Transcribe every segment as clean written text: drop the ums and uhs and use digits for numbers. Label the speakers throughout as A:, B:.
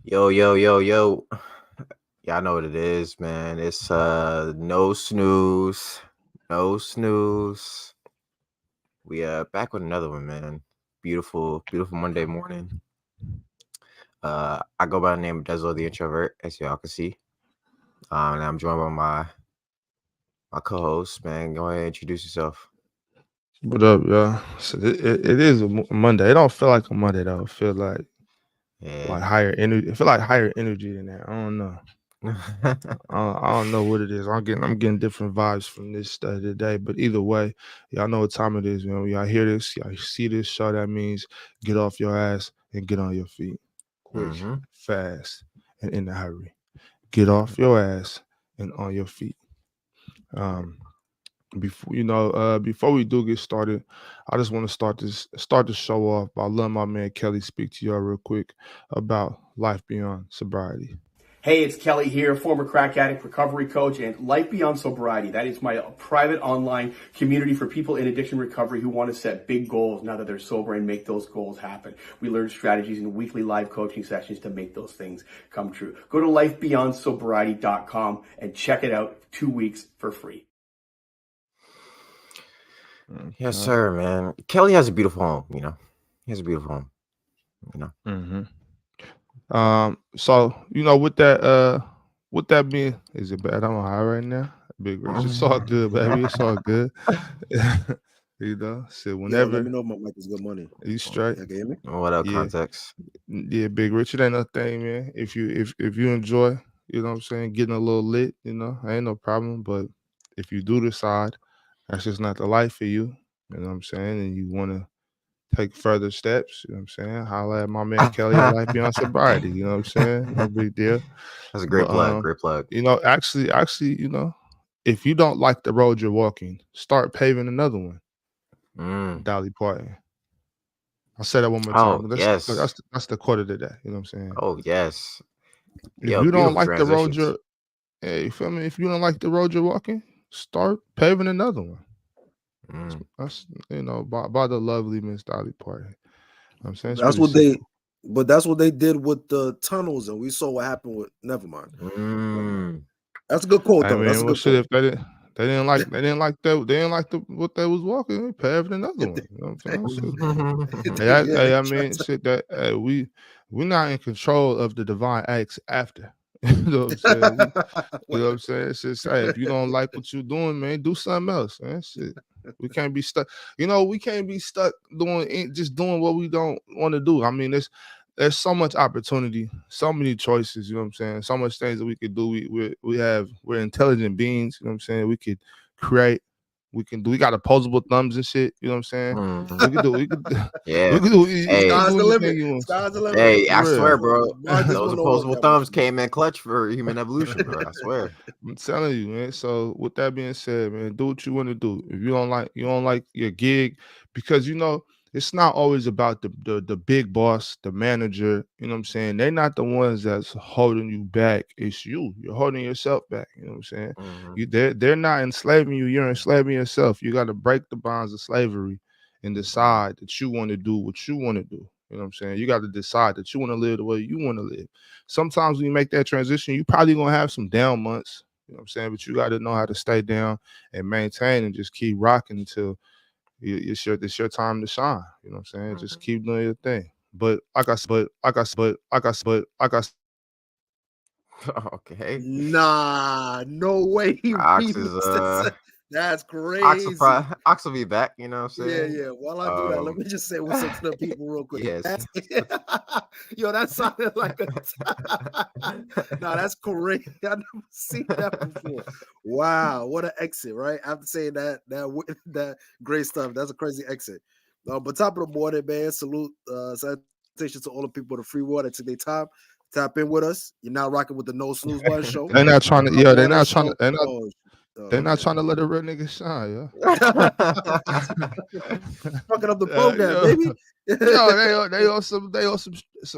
A: Yo, yo, yo, yo. Y'all know what it is, man. It's no snooze. No snooze. We back with another one, man. Beautiful, beautiful Monday morning. I go by the name of Dezo the Introvert, as y'all can see. And I'm joined by my co-host, man. Go ahead and introduce yourself.
B: What up, y'all? So it is a Monday. It don't feel like a Monday though. It feel like
A: Yeah.
B: higher energy. It feel like higher energy than that. I don't know. I don't know what it is. I'm getting different vibes from this today. But either way, y'all know what time it is, man. When y'all hear this, y'all see this show. That means get off your ass and get on your feet, quick,
A: Mm-hmm.
B: fast, and in a hurry. Get off your ass and on your feet. Um, before we do get started, I just want to start the show off by letting my man Kelly speak to y'all real quick about life beyond sobriety.
C: Hey, it's Kelly here, former crack addict, recovery coach, and Life Beyond Sobriety. That is my private online community for people in addiction recovery who want to set big goals now that they're sober and make those goals happen. We learn strategies in weekly live coaching sessions to make those things come true. Go to lifebeyondsobriety.com and check it out 2 weeks for free.
A: Yes, sir, man. Kelly has a beautiful home, you know. He has a beautiful home, you know.
B: So with that being, is it bad? I'm on high right now. Big Rich. It's all good, baby. It's all good. So
D: Yo, let
B: whenever
D: me know if my mic is good money.
B: you straight,
D: Y'all can hear me?
A: What up,
B: yeah,
A: context?
B: Big Rich. It ain't no thing, man. If you enjoy, you know what I'm saying, getting a little lit, ain't no problem. But if you do decide that's just not the life for you, you know what I'm saying, and you want to take further steps, you know what I'm saying, holla at my man Kelly at Life Beyond Sobriety, you know what I'm saying? No big deal.
A: That's a great
B: But
A: plug. Great plug.
B: actually, if you don't like the road you're walking, start paving another one.
A: Mm.
B: Dolly Parton. I'll say that one more
A: Oh,
B: time.
A: yes.
B: That's the quote of the day. You know what I'm saying?
A: Oh, yes.
B: If
A: Yo,
B: you don't
A: beautiful
B: like the road
A: transitions.
B: hey, you feel me? If you don't like the road you're walking, start paving another one.
A: Mm.
B: That's by the lovely Miss Dolly Parton. You know what I'm saying? It's
D: That's
B: pretty
D: what they,
B: simple.
D: but that's what they did with the tunnels, and we saw what happened with. Never mind.
A: Mm.
D: That's a good quote,
B: I
D: though. That's
B: mean,
D: a
B: well,
D: good
B: shit.
D: quote.
B: If they didn't like what they was walking, they paved another one. You know what I'm saying? Shit.
D: Yeah,
B: I mean, shit. We're not in control of the divine acts after. You know what I'm saying? You know what I'm saying? It's just, hey, if you don't like what you're doing, man, do something else, man. Shit. We can't be stuck. We can't be stuck just doing what we don't want to do. I mean, there's so much opportunity, so many choices, you know what I'm saying? So much things that we could do. We're intelligent beings, you know what I'm saying? We could create, we got opposable thumbs and shit, you know what I'm saying?
A: Mhm.
B: We could
A: Yeah.
B: you
A: Hey,
B: could
D: Sky's
B: do
D: the
B: anything
D: limit.
B: you want.
D: Sky's the limit.
A: hey, I
B: For
A: swear,
B: real.
A: bro.
D: Marcus
A: Those
D: will know what
A: opposable
D: that was.
A: thumbs came in clutch for human evolution, bro. I swear.
B: I'm telling you, man. So with that being said, man, do what you want to do. If you don't like your gig, because it's not always about the big boss, the manager. You know what I'm saying? They're not the ones that's holding you back. It's you. You're holding yourself back. You know what I'm saying?
A: Hmm.
B: They're not enslaving you. You're enslaving yourself. You got to break the bonds of slavery and decide that you want to do what you want to do. You know what I'm saying? You got to decide that you want to live the way you want to live. Sometimes when you make that transition, you probably gonna have some down months. You know what I'm saying? But you got to know how to stay down and maintain and just keep rocking until it's your time to shine. You know what I'm saying? Just keep doing your thing. But like I
A: Okay.
D: Nah, no way he
A: Ox is
D: remixed this. That's
A: Ox will
D: crazy.
A: probably Ox will be back, you know what I'm
D: Yeah,
A: saying?
D: yeah. While I do that, let
A: Um
D: me just say what's up to the people real quick.
A: yes.
D: Yo, that sounded like a. Nah, that's crazy. I've never seen that before. Wow, what an exit, right? After saying that great stuff, that's a crazy exit. But top of the morning, man. Salutations to all the people of the free water. Took their time. Tap in with us. You're now rocking with the No Snooze Button show.
B: they're not trying to,
D: Our
B: yeah,
D: morning show.
B: they're not
D: Okay.
B: trying to let a real nigga shine,
D: Fucking up the
B: yeah.
D: program, baby.
B: Yo, they on some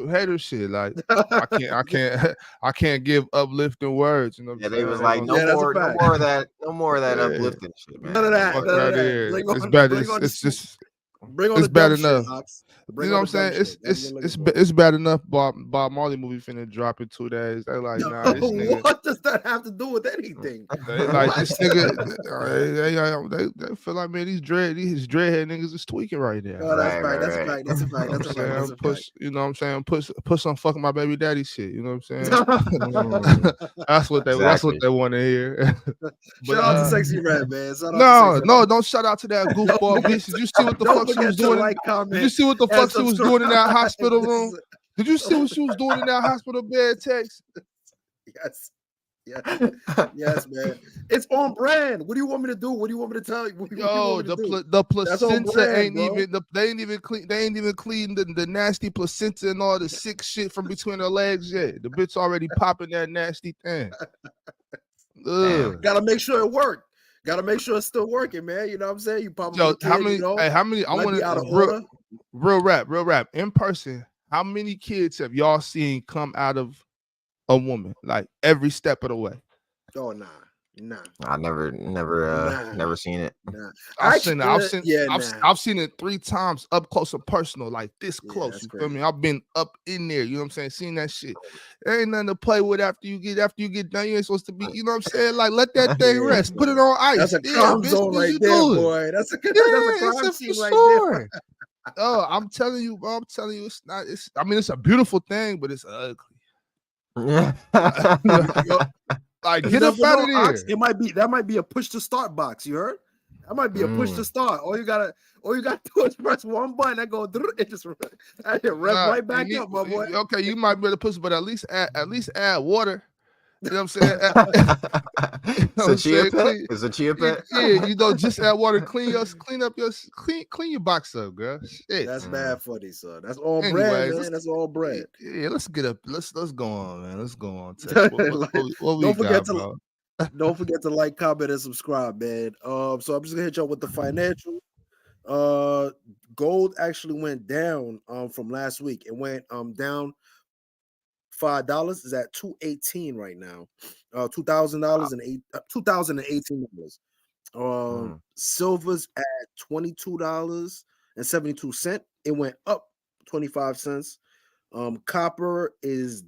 B: hater shit. Like I can't give uplifting words. You know what I'm
A: Yeah, they
B: saying?
A: was
B: They
A: like,
B: gonna
A: no
D: Yeah, that's a
A: more, no
D: fact.
A: more of that, no more of that
B: yeah,
A: uplifting shit,
D: None of
A: man. No
D: that.
A: more
B: fuck
A: of
D: None
A: that.
D: of
B: out of
D: that.
B: here.
D: Bring
B: It's better.
D: on the
B: It's
D: smoke.
B: just
D: Bring on
B: It's
D: the
B: bad
D: dumb shit,
B: enough.
D: Ox.
B: You
D: Bring
B: know
D: on
B: what I'm
D: the dumb
B: saying?
D: shit. That's what I'm looking
B: It's bad enough. Bob Marley movie finna drop in 2 days. They like,
D: for.
B: nah, this nigga.
D: What does that have to do with anything?
B: They like
D: What?
B: this nigga. They feel like, man, these dreadhead niggas is tweaking right there.
D: Oh, that's
A: Right,
D: fact. That's a
A: right,
D: fact. That's a fact.
B: You know
D: That's a
B: what I'm
D: fact. That's
B: saying?
D: a fact.
B: You know what I'm saying? Put some fucking my baby daddy shit. You know what I'm saying?
A: Mm,
B: That's what
A: exactly.
B: they want to hear.
D: Shout out to Sexy Red, man. Shout out to
B: No,
D: Sexy
B: no,
D: Red.
B: don't shout out to that goofball bitch. Did you see what the
D: Don't
B: fuck she was
D: forget to
B: doing?
D: like,
B: Did
D: comment,
B: you see what the
D: and
B: fuck she was doing in that
D: subscribe.
B: hospital
D: This
B: room?
D: is-
B: Did you see what she was doing in that hospital bed, Tex?
D: Yes. Yes. Yes, man. It's on brand. What do you want me to do? What do you want me to tell you? What do you
B: Yo,
D: want me to do?
B: the
D: That's on
B: placenta
D: brand,
B: ain't
D: bro.
B: even they ain't even clean the nasty placenta and all the sick shit from between her legs yet. The bitch already popping that nasty thing. Ugh.
D: Gotta make sure it worked. Gotta make sure it's still working, man. You know what I'm saying? You probably
B: Yo,
D: a kid,
B: how many I
D: might
B: want
D: be out of
B: to
D: order.
B: real rap in person. How many kids have y'all seen come out of a woman like every step of the way?
D: Oh, nah.
A: I never seen it.
D: Nah.
B: I've seen
D: Nah.
B: it 3 times up close and personal, like this
D: Yeah,
B: close.
D: that's
B: You feel
D: crazy.
B: me? I've been up in there. You know what I'm saying? Seen that shit. There ain't nothing to play with after you get done. You ain't supposed to be. You know what I'm saying? Like let that thing
D: Yeah,
B: rest. Put it on ice.
D: That's a
B: Yeah,
D: crime
B: bitch.
D: zone
B: What
D: right
B: you
D: there,
B: doing?
D: boy. That's a
B: Yeah,
D: crime
B: it's
D: scene
B: for
D: right there.
B: sure. Oh, I'm telling you, bro. I'm telling you, it's not. I mean, it's a beautiful thing, but it's ugly. Like,
D: You
B: get up
D: never
B: out
D: know,
B: of there.
D: Ox. That might be a push to start box. You heard? That might be a push to start. All you gotta do is press one button. That go through. It just rev right back up, my boy.
B: Okay, you might be able to push, but at least add water. You know what I'm saying? You know what I'm saying?
A: It's a chia pet.
B: Yeah, you know, just add water, clean your box up, girl. Shit.
D: That's bad funny, son. That's all
B: Anyways,
D: brand, man. That's all brand.
B: Yeah, let's get up. Let's go on, man. Let's go on. Tex. What we got, bro?
D: Don't forget to like, comment, and subscribe, man. So I'm just gonna hit y'all with the financial. Gold actually went down from last week. It went down $5. Is at $218 right now. $2,000 and $2,018. Silver's at $22.72. It went up 25 cents. Copper is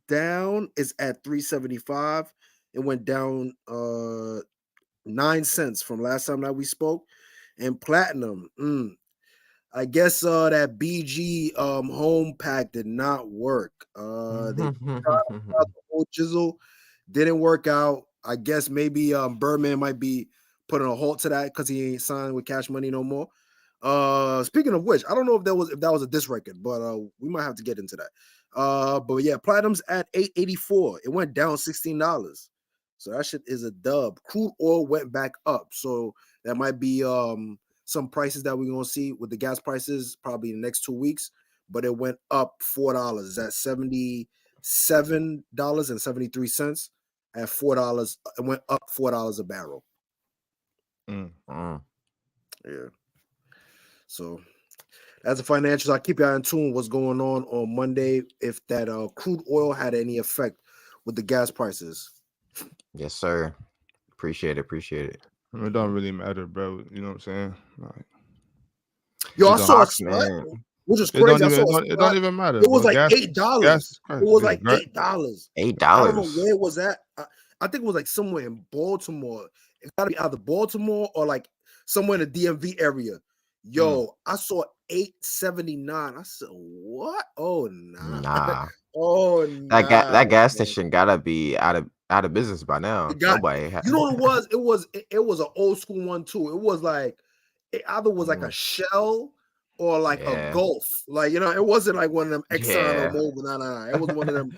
D: down. It's at $3.75. It went down 9 cents from last time that we spoke. And platinum, I guess that BG home pack did not work. They tried the whole chisel, didn't work out. I guess maybe Birdman might be putting a halt to that because he ain't signed with Cash Money no more. Speaking of which, I don't know if that was a diss record, but we might have to get into that. But yeah, platinum's at $8.84. It went down $16. So that shit is a dub. Crude oil went back up. So that might be some prices that we're gonna see with the gas prices probably in the next 2 weeks, but it went up $4. It's at $77.73 at $4. It went up $4 a barrel. Yeah. So that's the financials. I'll keep y'all in tune what's going on Monday if that crude oil had any effect with the gas prices.
A: Yes, sir. Appreciate it.
B: It don't really matter, bro. You know what I'm saying? Like,
D: yo, I saw a spot, which is crazy.
B: It don't even matter.
D: It was like $8. It was like $8.
A: $8.
D: I don't know where it was at. I think it was like somewhere in Baltimore. It gotta be either Baltimore or like somewhere in the DMV area. Yo, I saw $8.79. I said, what? Oh nah. Oh nah.
A: That gas station gotta be out of business by now. Nobody
D: you know what it was? It was an old school one too. It was like it either was like a Shell or like a Gulf. Like, you know, it wasn't like one of them Exxon or Mobil. Nah. It was one of them.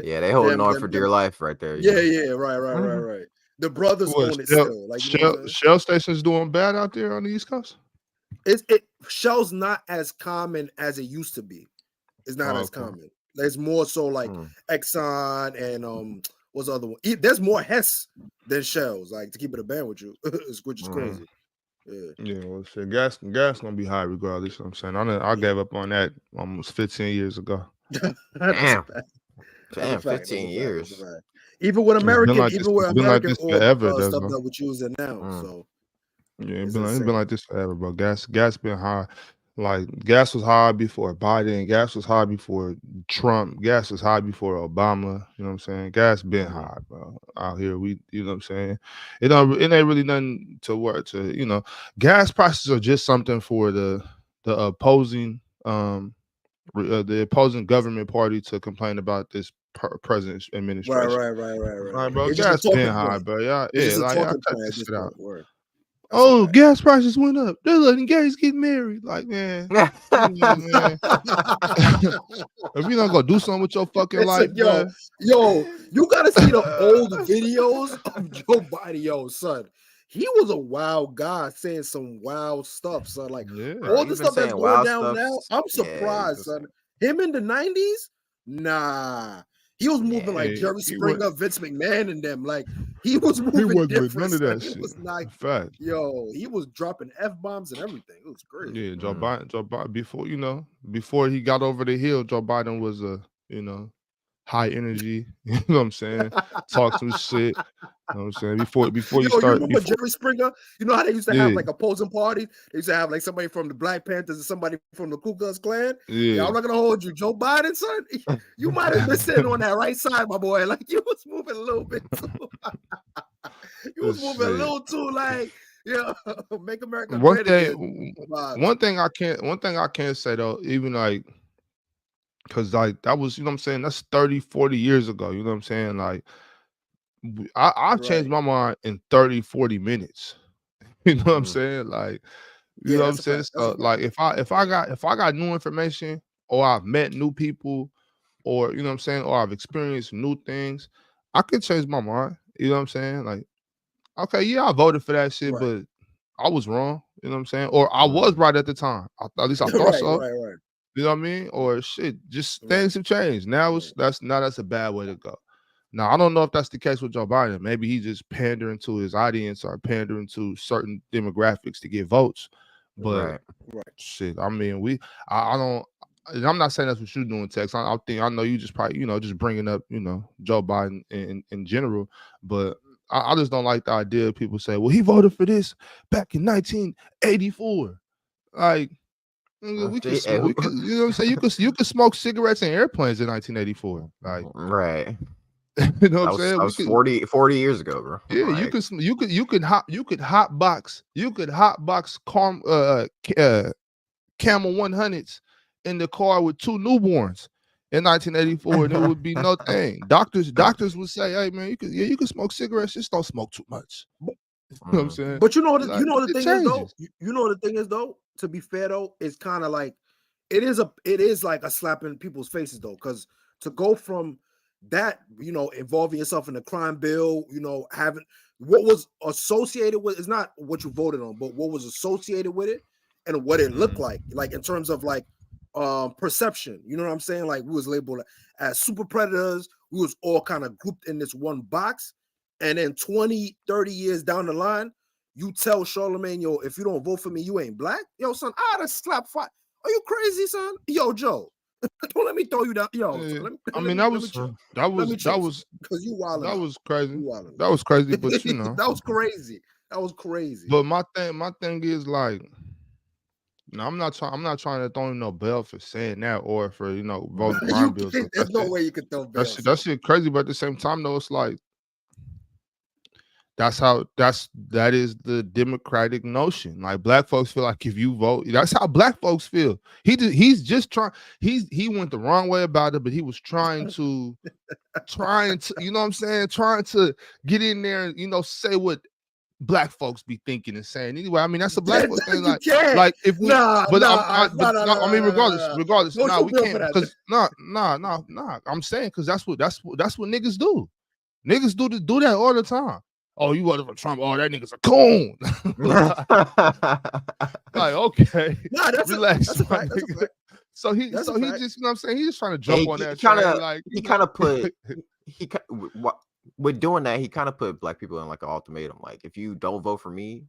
A: Yeah, they holding on for dear life right there.
D: Yeah, right. The brothers own it still. Like,
B: Shell stations doing bad out there on the East Coast.
D: Shell's not as common as it used to be. It's not as common. There's more so like Exxon and what's the other one? There's more Hess than Shells. Like, to keep it a band with you, which is crazy.
B: Yeah, well, shit, gas gonna be high regardless. You know what I'm saying I gave up on that almost 15 years ago.
A: Damn, 15 years.
D: Even with American,
B: forever,
D: stuff that we're choosing now. So
B: Yeah,
D: It's
B: it's been
D: insane.
B: like this forever, bro. Gas been high. Like gas was high before Biden, gas was high before Trump, gas was high before Obama. You know what I'm saying? Gas been
A: Mhm.
B: high, bro. Out here, you know what I'm saying? It ain't really nothing to work to, gas prices are just something for the opposing the opposing government party to complain about this president's administration. Like, bro,
D: It's just a
B: gas been
D: talking
B: high,
D: point.
B: bro. Yeah,
D: It's just a
B: like y'all
D: talking
B: cut
D: point at
B: this
D: this
B: shit out.
D: point. Word. That's a
B: Oh,
D: fact.
B: gas prices went up. They're letting gays get married. Like, man, man. If you not gonna do something with your fucking life,
D: Listen,
B: bro.
D: yo, you gotta see the old videos of Joe Biden, yo, son. He was a wild guy saying some wild stuff, son. Like
B: Yeah.
A: Bro,
D: all
A: he
D: the
A: been
D: stuff that's
A: saying
D: going
A: wild
D: down
A: stuff.
D: now, I'm
A: Yeah, he
D: surprised,
A: was
D: son. Him in the 90s, nah. He was moving like
B: Hey,
D: Jerry
B: he was
D: Springer, Vince McMahon, and them. Like he was
B: he
D: moving
B: wasn't with
D: different,
B: none of
D: son.
B: that
D: He
B: shit.
D: was not,
B: Fact.
D: he was dropping F-bombs and everything. It was crazy.
B: Yeah, Joe Biden before he got over the hill, Joe Biden was high energy. You know what I'm saying? Talk some shit. You know what I'm saying? Before you
D: Yo, you
B: start
D: remember Jerry Springer? You know how they used to have
B: Yeah,
D: like opposing parties? They used to have like somebody from the Black Panthers and somebody from the Ku Klux Klan. Yeah,
B: yeah.
D: I'm not gonna hold you. Joe Biden, son, you might have been sitting on that right side, my boy. Like you was moving a little bit too. You was moving a
B: Shit.
D: little too like, make America
B: One
D: great
B: thing
D: again.
B: one thing I can't say though, even like because like that was, you know what I'm saying, that's 30, 40 years ago. You know what I'm saying? Like I've changed
D: Right.
B: my mind in 30, 40 minutes. You know what I'm
A: Mhm.
B: saying? Like, you
D: Yeah,
B: know what I'm
D: that's a
B: saying?
D: fact. That's a
B: So
D: fact.
B: like if I got new information or I've met new people or you know what I'm saying, or I've experienced new things, I could change my mind. You know what I'm saying? Like, okay, yeah, I voted for that shit,
D: Right.
B: but I was wrong. You know what I'm saying? Or I was right at the time. At least I thought so.
D: Right.
B: You know what I mean? Or shit, just
D: Right.
B: things have changed. Now that's a bad way to go. Now I don't know if that's the case with Joe Biden. Maybe he's just pandering to his audience or pandering to certain demographics to get votes. But
A: Right.
B: shit, I mean, I don't. And I'm not saying that's what you're doing, Tex. I know you just probably, just bringing up, Joe Biden in general. But I just don't like the idea of people say, well, he voted for this back in 1984. Like, nigga, we can
A: Hey,
B: smoke. You know what I'm saying? You could smoke cigarettes in airplanes in 1984. Like,
A: right.
B: you know what I'm
A: That
B: saying?
A: was 40 years ago, bro.
B: Yeah,
A: Like,
B: you could hot box Camel 100s in the car with two newborns in 1984, and it would be no thing. Doctors would say, "Hey man, you can smoke cigarettes, just don't smoke too much." You know what I'm saying?
D: But you know
B: Like,
D: the
B: it
D: thing is though.
B: changes.
D: You know the thing is though. To be fair though, it's kind of like it is like a slap in people's faces though, because to go from that, involving yourself in a crime bill, having what was associated with it's not what you voted on, but what was associated with it and what it looked like in terms of like perception. You know what I'm saying? Like we was labeled as super predators, we was all kind of grouped in this one box. And then 20, 30 years down the line, you tell Charlemagne, yo, if you don't vote for me, you ain't black. Yo, son, I'd have slapped fight. Are you crazy, son? Yo, Joe, don't let me throw you down. Yo, son,
B: I
D: let
B: mean,
D: me chill. Let me chill, because you wilding
B: that
D: out.
B: was crazy.
D: You wilding
B: That was crazy, but
D: that was crazy. That was crazy.
B: But my thing is like, no, I'm not trying to throw him no bail for saying that or for voting crime bills.
D: There's no way you could throw bail.
B: That shit crazy, but at the same time though, it's like that is the democratic notion. Like black folks feel like if you vote, that's how black folks feel. He went the wrong way about it, but he was trying to you know what I'm saying, trying to get in there and say what black folks be thinking and saying. Anyway, I mean that's a black folks thing.
D: You can't.
B: Like if we,
D: I
B: mean regardless,
D: no,
B: we can't because I'm saying because that's what niggas do. Niggas do that all the time. Oh, you voted for Trump? Oh, that nigga's a coon. Like, okay, relax.
D: That's a fact.
B: So he just, you know what I'm saying? He's just trying to jump on that
A: train.
B: Like
A: he kind of put with doing that. He kind of put black people in like an ultimatum. Like, if you don't vote for me,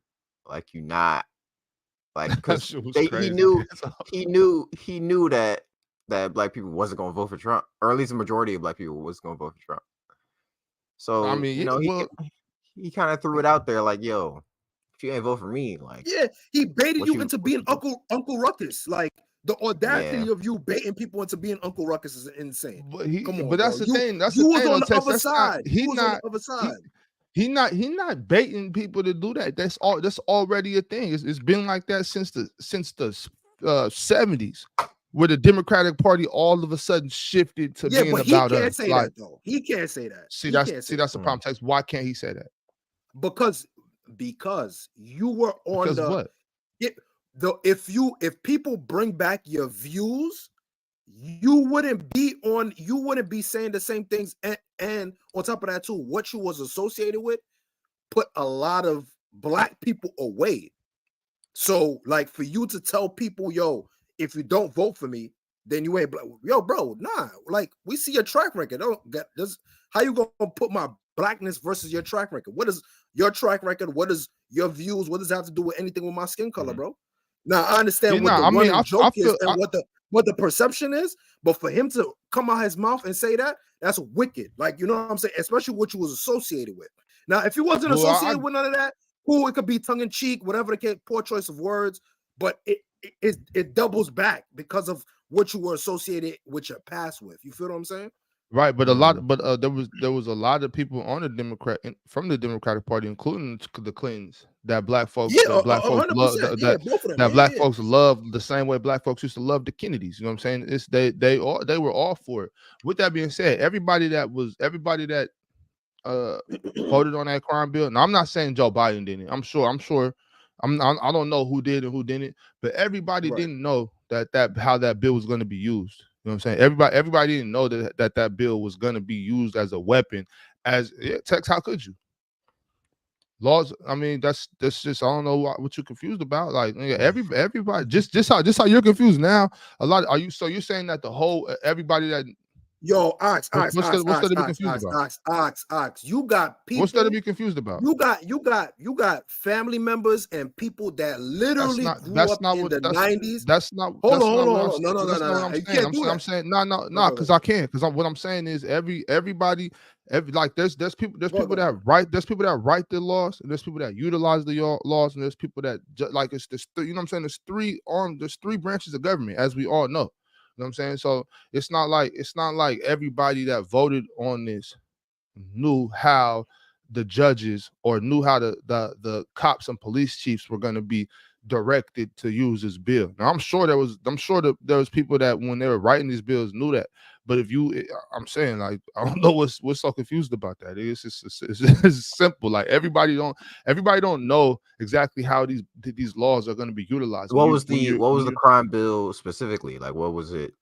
A: like you not like because he knew that black people wasn't going to vote for Trump, or at least the majority of black people was going to vote for Trump. So
B: I mean,
A: he kind of threw it out there like, yo, If you ain't vote for me, like,
D: Yeah, he baited
A: what
D: you
A: you
D: into
A: what
D: being
A: you do?
D: Uncle Ruckus. Like the audacity
A: Yeah.
D: of you baiting people into being Uncle Ruckus is insane. Come on,
B: But that's
D: bro.
B: the thing. That's the
D: You was
B: thing,
D: on
B: though,
D: the
B: Tex.
D: other
B: That's not.
D: side. You was on the other side.
B: He not baiting people to do that. That's already a thing. It's been like that since the 70s, where the Democratic Party all of a sudden shifted to
D: Yeah,
B: being
D: but he
B: about
D: can't
B: us.
D: say
B: Like,
D: that though. He can't say that.
B: see,
D: He can't say
B: that's
D: that.
B: the problem, Tex. Why can't he say that?
D: Because you were on
B: Because what?
D: if people bring back your views, you wouldn't be saying the same things, and on top of that too, what you was associated with put a lot of black people away. So like for you to tell people, yo, if you don't vote for me, then you ain't black. Yo, bro, nah. Like we see your track record. Don't get this. How you gonna put my blackness versus your track record? What is your track record? What is your views? What does that have to do with anything with my skin color, bro? Now I understand what the running joke is and what the perception is, but for him to come out his mouth and say that, that's wicked. Like, you know what I'm saying? Especially what you was associated with. Now, if you wasn't associated with none of that, cool, it could be tongue in cheek, whatever the case, poor choice of words, but it doubles back because of what you were associated with your past with. You feel what I'm saying?
B: Right, but there was a lot of people on the from the Democratic Party, including the Clintons, that black folks love black folks love the same way black folks used to love the Kennedys. You know what I'm saying? They were all for it. With that being said, everybody that voted on that crime bill. Now I'm not saying Joe Biden didn't. I don't know who did and who didn't, but everybody didn't know that how that bill was going to be used. You know what I'm saying? Everybody didn't know that bill was going to be used as a weapon. Tex, how could you? Laws. I mean, that's just I don't know what you're confused about. Like everybody, just how you're confused now. So you're saying that the whole everybody that.
D: Yo,
B: what's that to be confused
D: about? You got people.
B: What's that to be confused about?
D: You got family members and people that literally grew up in the 90s.
B: That's not.
D: Hold on. No.
B: I'm saying. I'm saying no, because I can't. Because what I'm saying is everybody, like there's people that write the laws, and there's people that utilize the laws, and there's people that like it's this. You know what I'm saying? There's three branches of government, as we all know. You know what I'm saying? So it's not like everybody that voted on this knew how the judges or knew how the cops and police chiefs were going to be directed to use this bill. Now I'm sure there was people that when they were writing these bills knew that. But I'm saying, like, I don't know what's so confused about that. It's simple. Like everybody don't know exactly how these laws are going to be utilized.
A: What was the crime bill specifically? Like, what was it?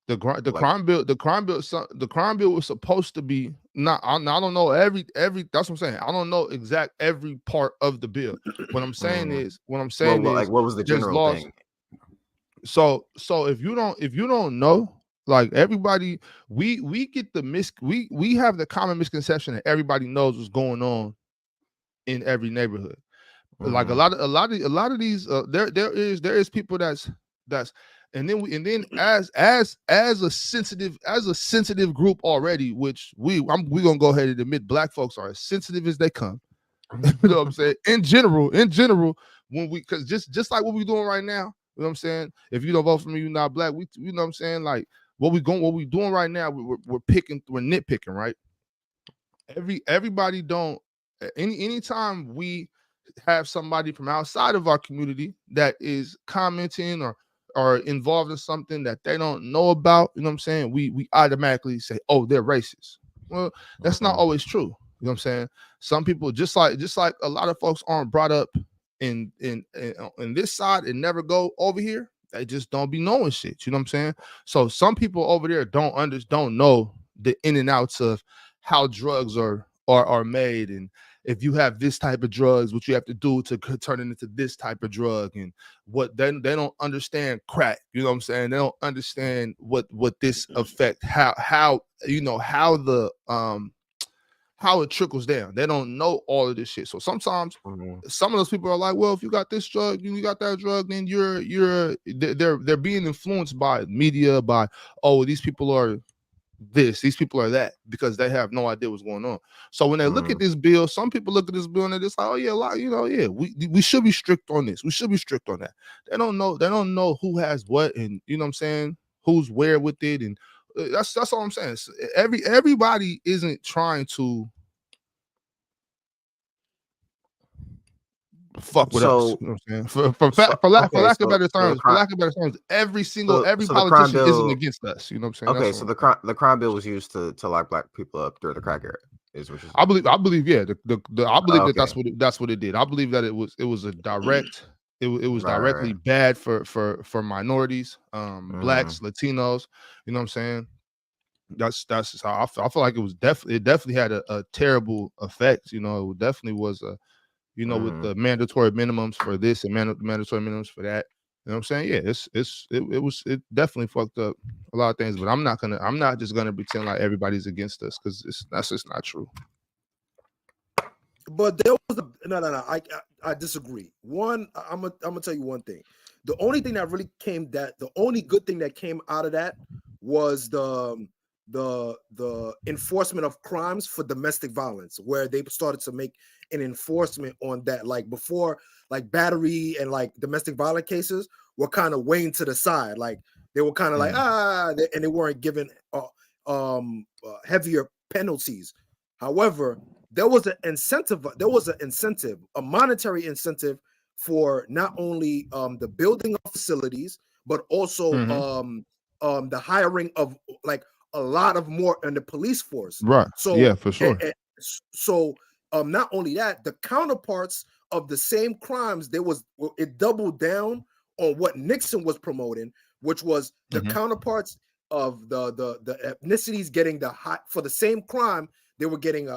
B: The crime bill was supposed to be not. I don't know every. That's what I'm saying. I don't know every part of the bill. What I'm saying is what was the general thing? So if you don't know, like everybody, we get we have the common misconception that everybody knows what's going on in every neighborhood. Like a lot of these there is people that's and then as a sensitive group already, which we gonna go ahead and admit black folks are as sensitive as they come. You know what I'm saying? In general, when because just like what we're doing right now, you know what I'm saying? If you don't vote for me, you're not black. You know what I'm saying? Like what we doing right now, we're nitpicking, right? Everybody don't anytime we have somebody from outside of our community that is commenting or involved in something that they don't know about, you know what I'm saying? We automatically say, oh, they're racist. Well, that's not always true. You know what I'm saying? Some people just like a lot of folks aren't brought up in this side and never go over here. They just don't be knowing shit. You know what I'm saying? So some people over there don't know the in and outs of how drugs are made, and if you have this type of drugs, what you have to do to turn it into this type of drug, and what they don't understand crack. You know what I'm saying? They don't understand what this affect, how it trickles down. They don't know all of this shit. So sometimes some of those people are like, well, if you got this drug, you got that drug, then they're being influenced by media, by, oh, these people are this, these people are that, because they have no idea what's going on. So when they look at this bill, some people look at this bill and they're just like, oh yeah, we should be strict on this. We should be strict on that. They don't know who has what, and you know what I'm saying, who's where with it, and that's all I'm saying. Everybody isn't trying to fuck with us. You know what I'm saying? For lack of better terms, every politician isn't against us. You know what I'm saying?
A: Okay, so the crime bill was used to lock black people up during the crack era. Is what
B: I believe, yeah. I believe that that's what it did. I believe that it was a direct. It was directly bad for minorities, blacks, Latinos. You know what I'm saying? That's how I feel like it was definitely had a terrible effect. You know, it definitely was a. You know, with the mandatory minimums for this and mandatory minimums for that. You know what I'm saying? Yeah, it definitely fucked up a lot of things, but I'm not just gonna pretend like everybody's against us, because that's just not true.
D: But there was no. I disagree. One, I'm gonna tell you one thing. The only good thing that came out of that was the enforcement of crimes for domestic violence, where they started to make an enforcement on that. Like before, like battery and like domestic violence cases were kind of weighing to the side. Like they were kind of like and they weren't given heavier penalties. However, there was an incentive, a monetary incentive for not only the building of facilities, but also the hiring of like a lot of more in the police force.
B: Right. So yeah, for sure.
D: So not only that, the counterparts of the same crimes, it doubled down on what Nixon was promoting, which was the counterparts of the ethnicities getting for the same crime, they were getting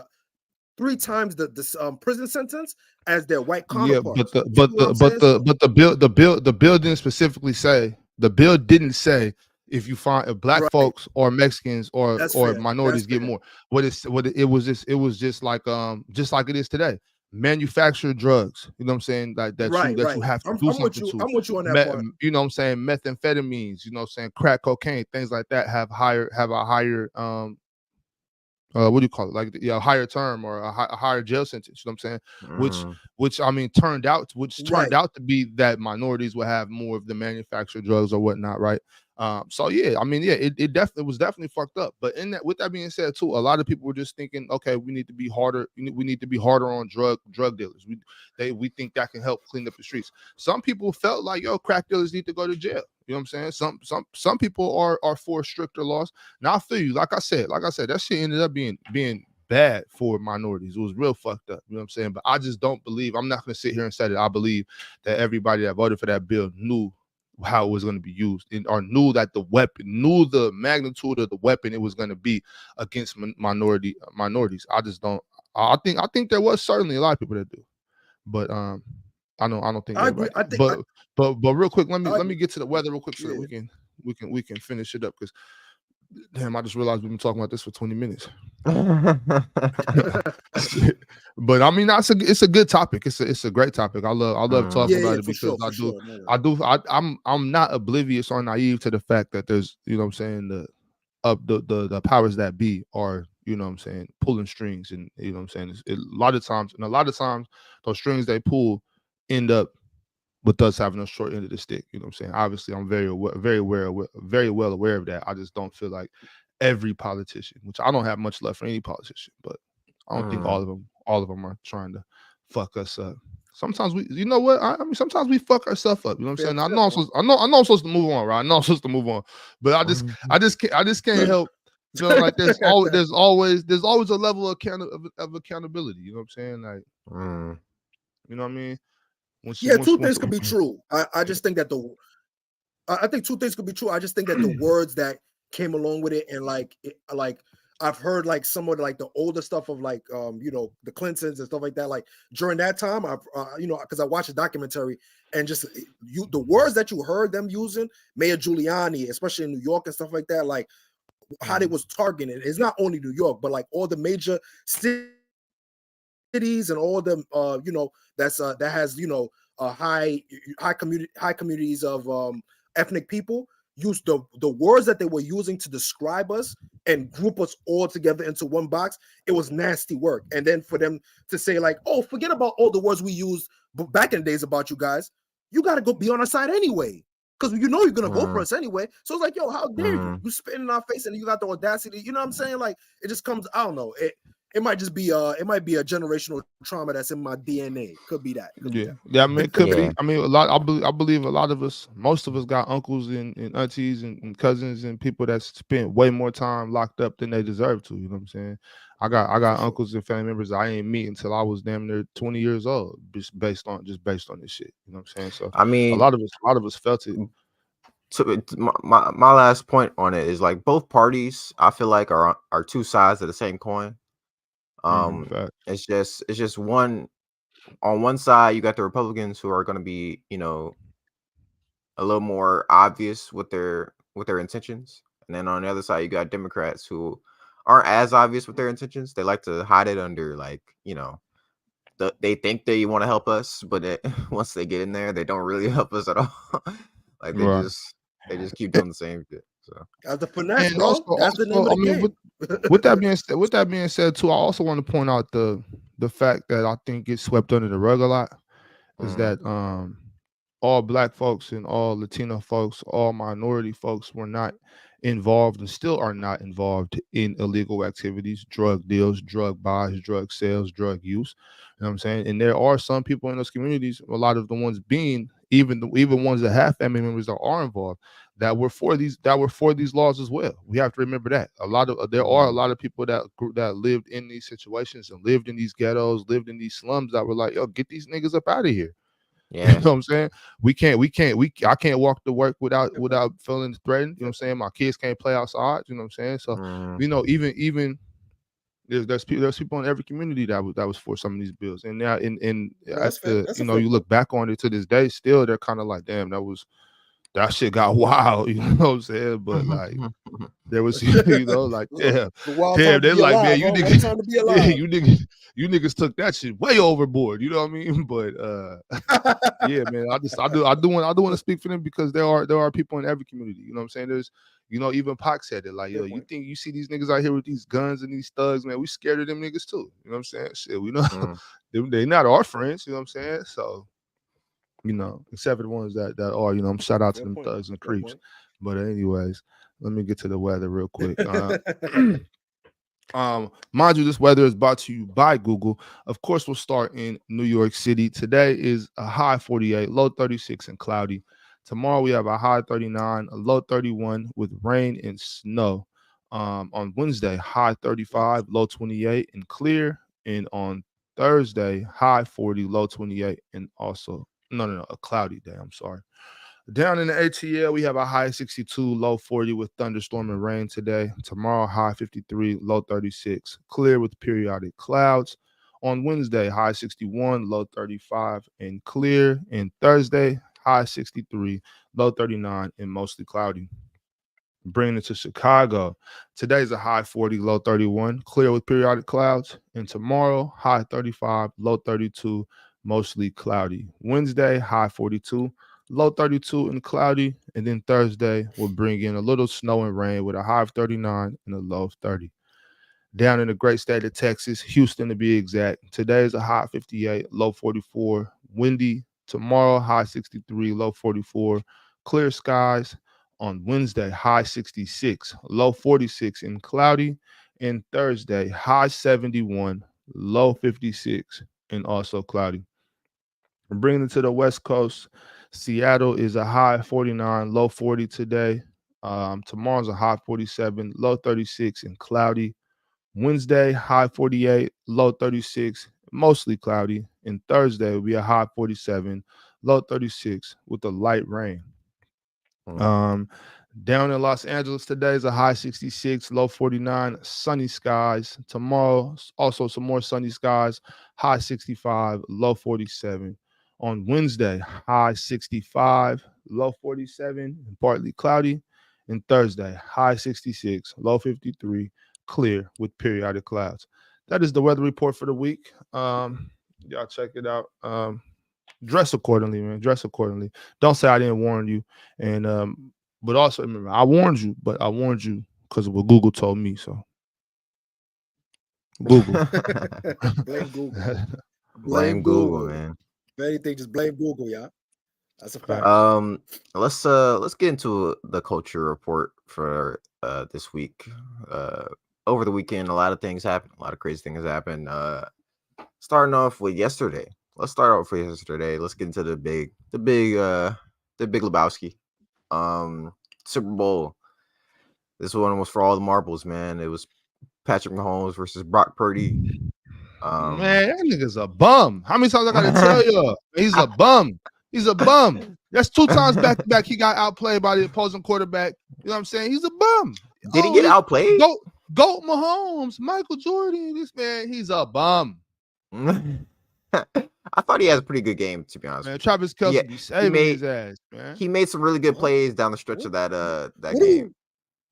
D: 3 times the prison sentence as their white counterparts.
B: Yeah, the bill didn't specifically say, the bill didn't say if you find black folks or Mexicans or minorities get more. It was just like it is today. Manufactured drugs, you know what I'm saying? Like that you have to do something to.
D: I'm with you on that part.
B: You know what I'm saying? Methamphetamines, you know what I'm saying? Crack cocaine, things like that have a higher what do you call it? Like a higher term or a higher jail sentence. You know what I'm saying? Which I mean turned out to be that minorities will have more of the manufactured drugs or whatnot, right? So yeah, I mean, yeah, it was definitely fucked up. But with that being said, too, a lot of people were just thinking, okay, we need to be harder. We need to be harder on drug dealers. We think that can help clean up the streets. Some people felt like, yo, crack dealers need to go to jail. You know what I'm saying? Some people are for stricter laws. Now I feel you. Like I said, that shit ended up being bad for minorities. It was real fucked up. You know what I'm saying? But I just don't believe. I'm not going to sit here and say that I believe that everybody that voted for that bill knew how it was going to be used, or knew the magnitude of the weapon it was going to be against minorities. I just don't. I think there was certainly a lot of people that do, but I don't think.
D: I agree.
B: But real quick, let me get to the weather real quick so that we can finish it up, because damn, I just realized we've been talking about this for 20 minutes. But I mean, it's a good topic. It's a great topic. I love talking about it, because I'm not oblivious or naive to the fact that there's, you know what I'm saying, the powers that be are, you know what I'm saying, pulling strings, and you know what I'm saying, a lot of times those strings they pull end up with us having a short end of the stick. You know what I'm saying? Obviously, I'm very well aware of that. I just don't feel like every politician, which I don't have much left for any politician, but I don't think all of them are trying to fuck us up. Sometimes you know what? I mean, sometimes we fuck ourselves up. You know what I'm saying? I know I'm supposed to move on, right? I know I'm supposed to move on, but I just can't help feeling like there's always a level of accountability. You know what I'm saying? Like, you know what I mean?
D: Two things could be true. I just think that I think 2 things could be true. I just think that the words that came along with it, and like I've heard like some of like the older stuff of like you know, the Clintons and stuff like that. Like during that time, I've you know, because I watched a documentary, and just the words that you heard them using, Mayor Giuliani, especially in New York and stuff like that, like how they was targeting. It's not only New York, but like all the major cities and all them you know, that has, you know, high communities of ethnic people, use the words that they were using to describe us and group us all together into one box, it was nasty work. And then for them to say like, oh, forget about all the words we used back in the days about you guys. You got to go be on our side anyway. Because you know you're going to vote for us anyway. So it's like, yo, how dare you? You spitting in our face and you got the audacity. You know what I'm saying? Like, it just comes, I don't know. It might just be it might be a generational trauma that's in my DNA. Could be that.
B: Yeah. I mean, it could be. I mean, a lot. I believe a lot of us, most of us, got uncles and aunties and cousins and people that spent way more time locked up than they deserve to. You know what I'm saying? I got uncles and family members I ain't meet until I was damn near 20 years old, just based on this shit. You know what I'm saying? So
A: I mean,
B: a lot of us felt it.
A: So my last point on it is like both parties, I feel like are two sides of the same coin. It's just one on one side you got the Republicans who are going to be, you know, a little more obvious with their intentions, and then on the other side you got Democrats who aren't as obvious with their intentions. They like to hide it under, like, you know, they think they want to help us, but once they get in there, they don't really help us at all. Like they just keep doing the same shit. So
D: that's the finesse,
B: and
D: bro. That's the name of the game.
B: With that being said, too, I also want to point out the fact that I think gets swept under the rug a lot is that all Black folks and all Latino folks, all minority folks were not involved and still are not involved in illegal activities, drug deals, drug buys, drug sales, drug use. You know what I'm saying? And there are some people in those communities, a lot of the ones being even ones that have family members that are involved, that were for these laws as well. We have to remember that there are a lot of people that lived in these situations and lived in these ghettos, lived in these slums that were like, yo, get these niggas up out of here. Yeah. You know what I'm saying? I can't walk to work without feeling threatened. You know what I'm saying? My kids can't play outside. You know what I'm saying? So you know, even there's people in every community that was for some of these bills. And now you look back on it to this day, still they're kind of like, damn, that shit got wild. You know what I'm saying? But like there was, you know, like damn, they're like, man, you niggas, you niggas took that shit way overboard. You know what I mean? But yeah, man, I do want to speak for them, because there are people in every community. You know what I'm saying? There's, you know, even Pac said it, like, yo, you think you see these niggas out here with these guns and these thugs, man, we scared of them niggas too. You know what I'm saying? Shit, we know they not our friends. You know what I'm saying? So, you know, except for the ones that are, you know, shout out to them thugs and creeps. But anyways, let me get to the weather real quick. Mind you, this weather is brought to you by Google. Of course, we'll start in New York City. Today is a high 48, low 36 and cloudy. Tomorrow we have a high 39, a low 31 with rain and snow. On Wednesday, high 35, low 28 and clear. And on Thursday, high 40, low 28 and also a cloudy day. I'm sorry. Down in the ATL, we have a high 62, low 40 with thunderstorm and rain today. Tomorrow, high 53, low 36, clear with periodic clouds. On Wednesday, high 61, low 35 and clear. And Thursday, high 63, low 39 and mostly cloudy. Bringing it to Chicago. Today's a high 40, low 31, clear with periodic clouds. And tomorrow, high 35, low 32, mostly cloudy. Wednesday, high 42, low 32 and cloudy. And then Thursday will bring in a little snow and rain with a high of 39 and a low of 30. Down in the great state of Texas, Houston to be exact. Today is a high 58, low 44, windy. Tomorrow, high 63, low 44, clear skies. On Wednesday, high 66, low 46 and cloudy. And Thursday, high 71, low 56 and also cloudy. We're bringing it to the West Coast. Seattle is a high 49, low 40 today. Tomorrow's a high 47, low 36 and cloudy. Wednesday, high 48, low 36, mostly cloudy. And Thursday will be a high 47, low 36 with a light rain. Down in Los Angeles today is a high 66, low 49, sunny skies. Tomorrow, also some more sunny skies, high 65, low 47. On Wednesday, high 65, low 47, and partly cloudy. And Thursday, high 66, low 53, clear with periodic clouds. That is the weather report for the week. Y'all check it out. Dress accordingly, man. Dress accordingly. Don't say I didn't warn you. And but also remember, I warned you, but I warned you because of what Google told me. So Google.
D: Blame Google.
A: Blame Google, man.
D: If anything, just blame Google, yeah. That's a fact.
A: Let's get into the culture report for this week. Over the weekend, a lot of things happened. A lot of crazy things happened. Starting off with yesterday. Let's start off with yesterday. Let's get into the big Lebowski. Super Bowl. This one was for all the marbles, man. It was Patrick Mahomes versus Brock Purdy.
B: Man, that nigga's a bum. How many times I gotta tell you? He's a bum. He's a bum. That's 2 times back to back. He got outplayed by the opposing quarterback. You know what I'm saying? He's a bum.
A: Did he get outplayed?
B: Goat Mahomes, Michael Jordan. This man, he's a bum.
A: I thought he has a pretty good game, to be honest.
B: Man, Travis Kelce be saving his ass, man.
A: He made some really good plays down the stretch of that game.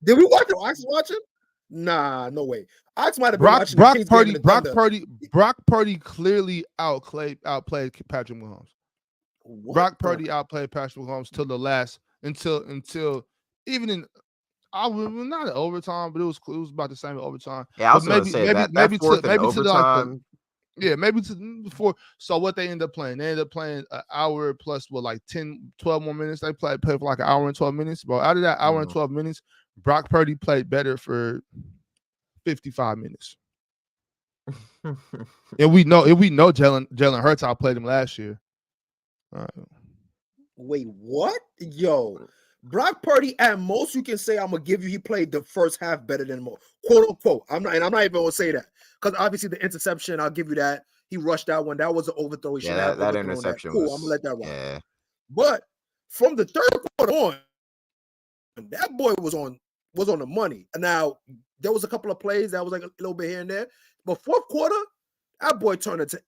D: Did we watch it? Ox was watching? Nah, no way. Ox might have been watching
B: Brock Purdy clearly outplayed Patrick Mahomes. Brock Purdy outplayed Patrick Mahomes till the last until even in not in overtime, but it was about the same in overtime.
A: Yeah, I was going to say maybe overtime.
B: Maybe to before. So what they ended up playing? They ended up playing an hour plus 10, 12 more minutes. They played for like an hour and 12 minutes. But out of that hour and 12 minutes, Brock Purdy played better for 55 minutes. and we know Jalen Hurts outplayed him last year. All right.
D: Wait, what? Yo, Brock Purdy, at most you can say I'm gonna give you he played the first half better than most, quote unquote. I'm not even gonna say that because obviously the interception, I'll give you that. He rushed that one. That was an overthrow. He
A: that interception.
D: Cool, I'm gonna let that run.
A: Yeah.
D: But from the third quarter on, that boy was on the money. Now there was a couple of plays that was like a little bit here and there, but fourth quarter, that boy turned into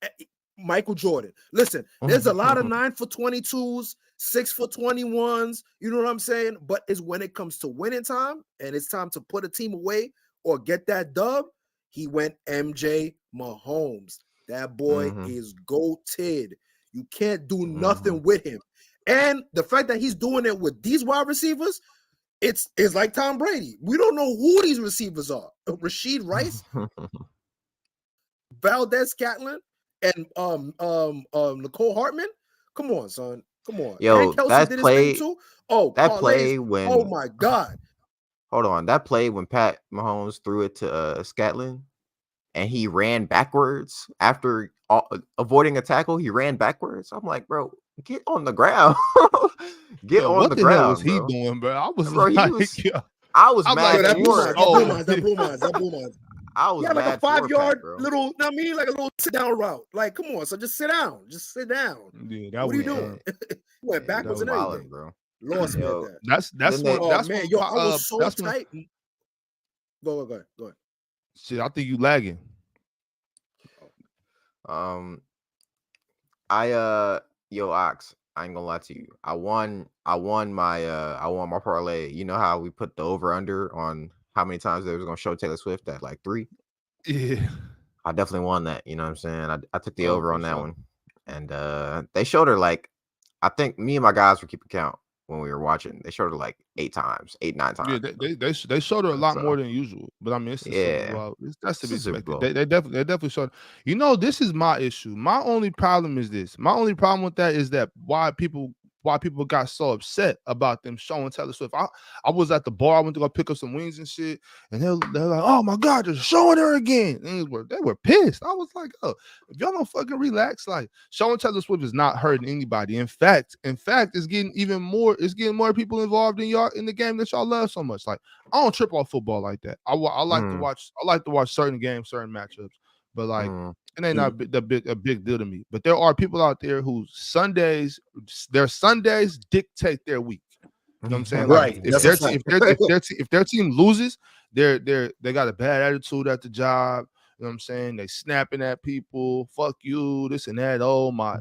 D: Michael Jordan. Listen, there's a lot of 9 for 22s, 6 for 21s. You know what I'm saying? But it's when it comes to winning time and it's time to put a team away or get that dub, he went MJ Mahomes. That boy is goated. You can't do nothing with him. And the fact that he's doing it with these wide receivers, it's like Tom Brady. We don't know who these receivers are. Rashid Rice, Valdez Catlin, and Nicole Hartman. Come on, son. Come on.
A: Yo, that play
D: too.
A: When
D: oh my God.
A: Hold on. That play when Pat Mahomes threw it to Scatlin and he ran backwards after avoiding a tackle, he ran backwards. I'm like, bro, get on the ground. Get on the ground. What the hell
B: was he doing, bro? I was
A: I was mad.
D: That boom. I was mad. Like a 5-yard little, I mean, like a little sit down route. Like, come on, so just sit down. Just sit down.
B: Yeah,
D: what are you doing? You went backwards and everything,
A: bro.
D: Lost me at
B: that. That's
D: man. Yo, I was so tight. Go ahead.
B: Shit, I think you lagging.
A: Ox, I ain't gonna lie to you. I won my parlay. You know how we put the over under on how many times they was gonna show Taylor Swift at like 3?
B: Yeah.
A: I definitely won that. You know what I'm saying? I took the over on that one. And they showed her like, I think me and my guys were keeping count when we were watching. They showed her like 9 times.
B: Yeah, they showed her a lot more than usual. But I mean, it's that's to be expected. They definitely showed. You know, this is my issue. My only problem is this. My only problem with that is that why people got so upset about them showing Taylor Swift. I was at the bar. I went to go pick up some wings and shit, and they're like, "Oh my God, they're showing her again." And they were pissed. I was like, "Oh, if y'all don't fucking relax, like showing Taylor Swift is not hurting anybody. In fact, it's getting even more. It's getting more people involved in the game that y'all love so much. Like I don't trip off football like that. I like to watch. I like to watch certain games, certain matchups, but like." It ain't not a big deal to me. But there are people out there who their Sundays dictate their week. You know what I'm saying?
D: Right.
B: Like if their team loses, they got a bad attitude at the job. You know what I'm saying? They snapping at people. Fuck you, this and that. Oh, my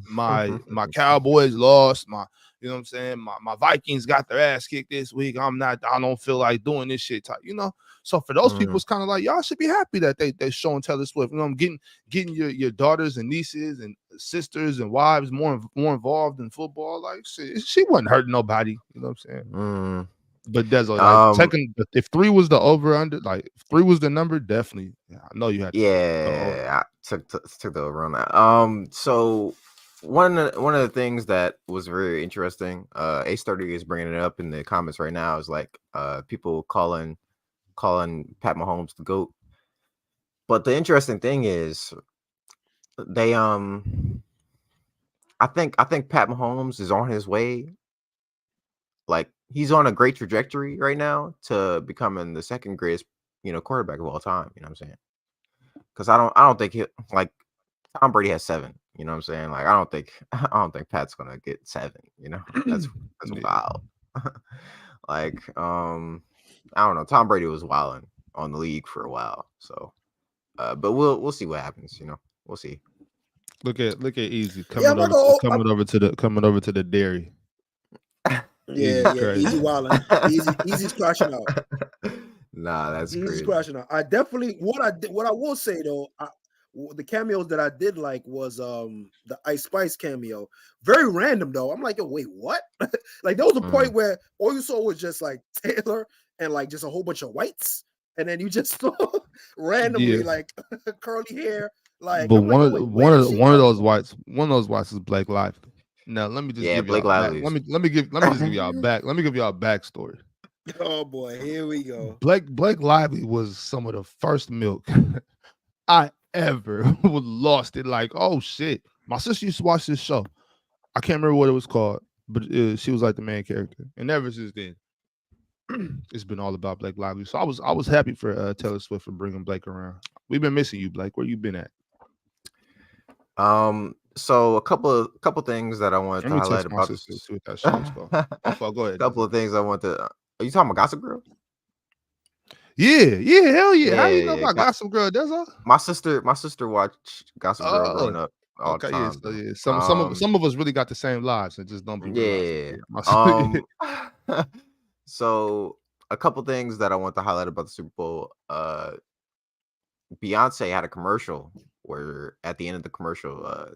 B: Cowboys lost. You know what I'm saying? My Vikings got their ass kicked this week. I don't feel like doing this shit type, you know? So for those people, it's kind of like, y'all should be happy that they showing Taylor Swift. You know, I'm getting your daughters and nieces and sisters and wives more involved in football. Like she wasn't hurting nobody. You know what I'm saying? But Dezo, like
A: Um,
B: taking if 3 was the over under, like if 3 was the number, definitely. Yeah, I know you had to go over.
A: yeah, I took the over on that. So one of the things that was very interesting, Ace 30 is bringing it up in the comments right now, is like people calling Pat Mahomes the GOAT. But the interesting thing is they I think Pat Mahomes is on his way. Like he's on a great trajectory right now to becoming the second greatest, quarterback of all time. You know what I'm saying? Because I don't think he like Tom Brady has 7. You know what I'm saying? Like I don't think Pat's gonna get 7. That's
B: Yeah.
A: wild. Like I don't know. Tom Brady was wilding on the league for a while. So, but we'll see what happens. We'll see.
B: Look at Easy
D: Yeah, I'm not gonna.
B: coming over to the dairy.
D: Yeah,
B: Easy's crazy.
D: easy wilding. Easy's crashing out.
A: Nah, that's
D: Easy's
A: crazy.
D: crashing out. I definitely what I will say though, the cameos that I did like was the Ice Spice cameo. Very random though. I'm like, yo, wait, what? Like there was a point where all you saw was just like Taylor and like just a whole bunch of whites, and then you just saw randomly like curly hair. Like,
B: but
D: I'm like,
B: one
D: wait,
B: of those whites is Blake Lively. Now let me just give
A: Blake
B: y'all back.
A: Lively's.
B: Let me just give y'all back. Let me give y'all a backstory.
D: Oh boy, here we go.
B: Blake Lively was some of the first milk I ever was lost it. Like, oh shit. My sister used to watch this show. I can't remember what it was called, but she was like the main character. And ever since then, it's been all about Blake Lively. So I was happy for Taylor Swift for bringing Blake around. We've been missing you, Blake. Where you been at?
A: So a couple things that I wanted to highlight about this.
B: See what that shit was called. Go ahead.
A: Couple of things I want to. Are you talking about Gossip Girl?
B: Yeah, hell yeah. How you know about Gossip Girl? That's all.
A: My sister watched Gossip Girl growing up all the time.
B: Yeah. Some of us really got the same lives and just don't be realizing.
A: Yeah. So a couple things that I want to highlight about the Super Bowl. Beyonce had a commercial where at the end of the commercial,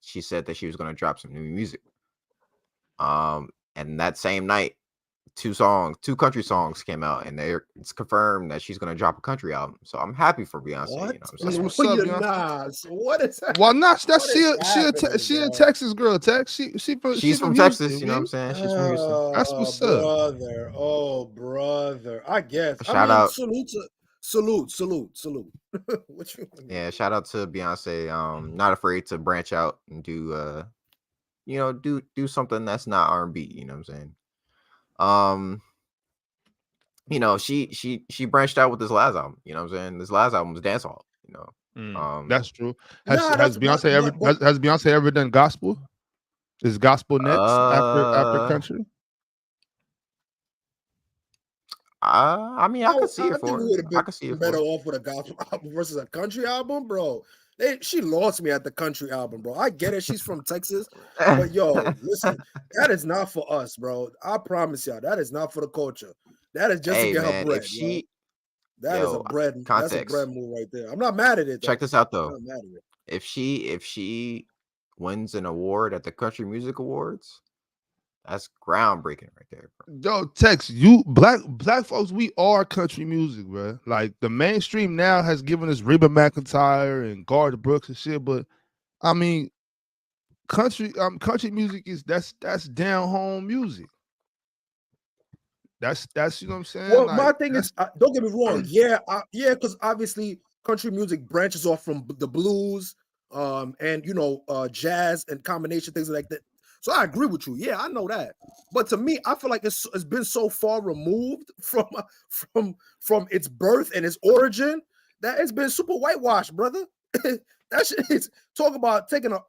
A: she said that she was going to drop some new music. And that same night, two country songs came out, and it's confirmed that she's going to drop a country album. So I'm happy for Beyonce.
D: What?
A: You know what I'm saying?
B: What's up, Beyonce?
D: Nah, what is that?
B: Well, not that's she a Texas girl. She's
A: from Texas. You know what I'm saying? She's from Houston.
B: That's what's
D: brother. Oh, brother. I guess.
A: Shout out.
D: Salute.
A: Yeah, shout out to Beyonce. Not afraid to branch out and do do something that's not R&B. You know what I'm saying? She branched out with this last album. You know what I'm saying? This last album was dancehall.
B: That's true. Has Beyonce ever done gospel? Is gospel next after country?
A: I mean, I could see it for her.
D: I could see it better off with a gospel album versus a country album, bro. She lost me at the country album, bro. I get it. She's from Texas, but yo, listen, that is not for us, bro. I promise y'all, that is not for the culture. That is just to get her bread. That's a bread move right there. I'm not mad at it.
A: Check this out though. If she wins an award at the Country Music Awards, that's groundbreaking right there, bro.
B: Yo, Tex, you black folks, we are country music, bro. Like the mainstream now has given us Reba McEntire and Garth Brooks and shit, but I mean, country music that's down home music. That's you know what I'm saying.
D: Well, my thing is, don't get me wrong, because obviously country music branches off from the blues, and jazz and combination things like that. So I agree with you. Yeah, I know that. But to me, I feel like it's been so far removed from its birth and its origin that it's been super whitewashed, brother. That shit is talk about taking a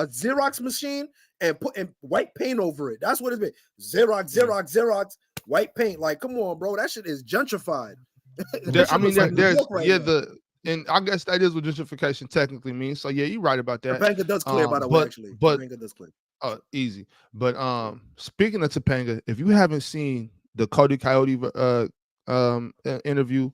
D: Xerox machine and putting white paint over it. That's what it's been. Xerox, white paint. Like, come on, bro. That shit is gentrified.
B: And I guess that is what gentrification technically means. So yeah, you're right about that.
D: Topanga does clear, by the way, actually. Topanga does clear.
B: Oh, easy. But speaking of Topanga, if you haven't seen the Cody Coyote interview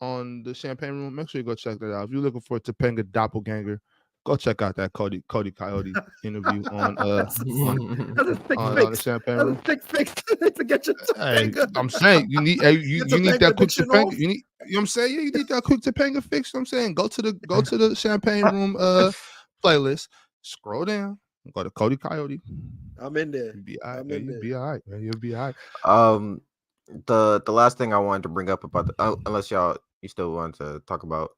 B: on the Champagne Room, make sure you go check that out. If you're looking for Topanga Doppelganger, Go check out that Cody Coyote interview on
D: That's a thick
B: on the
D: fix.
B: Champagne
D: That's a
B: Room.
D: thick fix to get your
B: Hey,
D: Topanga.
B: I'm saying you need you
D: Get
B: need
D: Topanga
B: that quick
D: addiction
B: Topanga.
D: off.
B: You know what I'm saying? Yeah, you need that quick Topanga fix. You know what I'm saying? Go to the Champagne Room playlist. Scroll down. Go to Cody Coyote.
D: I'm in there.
B: You'll be all right.
D: I'm
B: Man.
D: in
B: You'll
D: there.
B: be all right, man. You'll be all right.
A: The last thing I wanted to bring up about unless you still want to talk about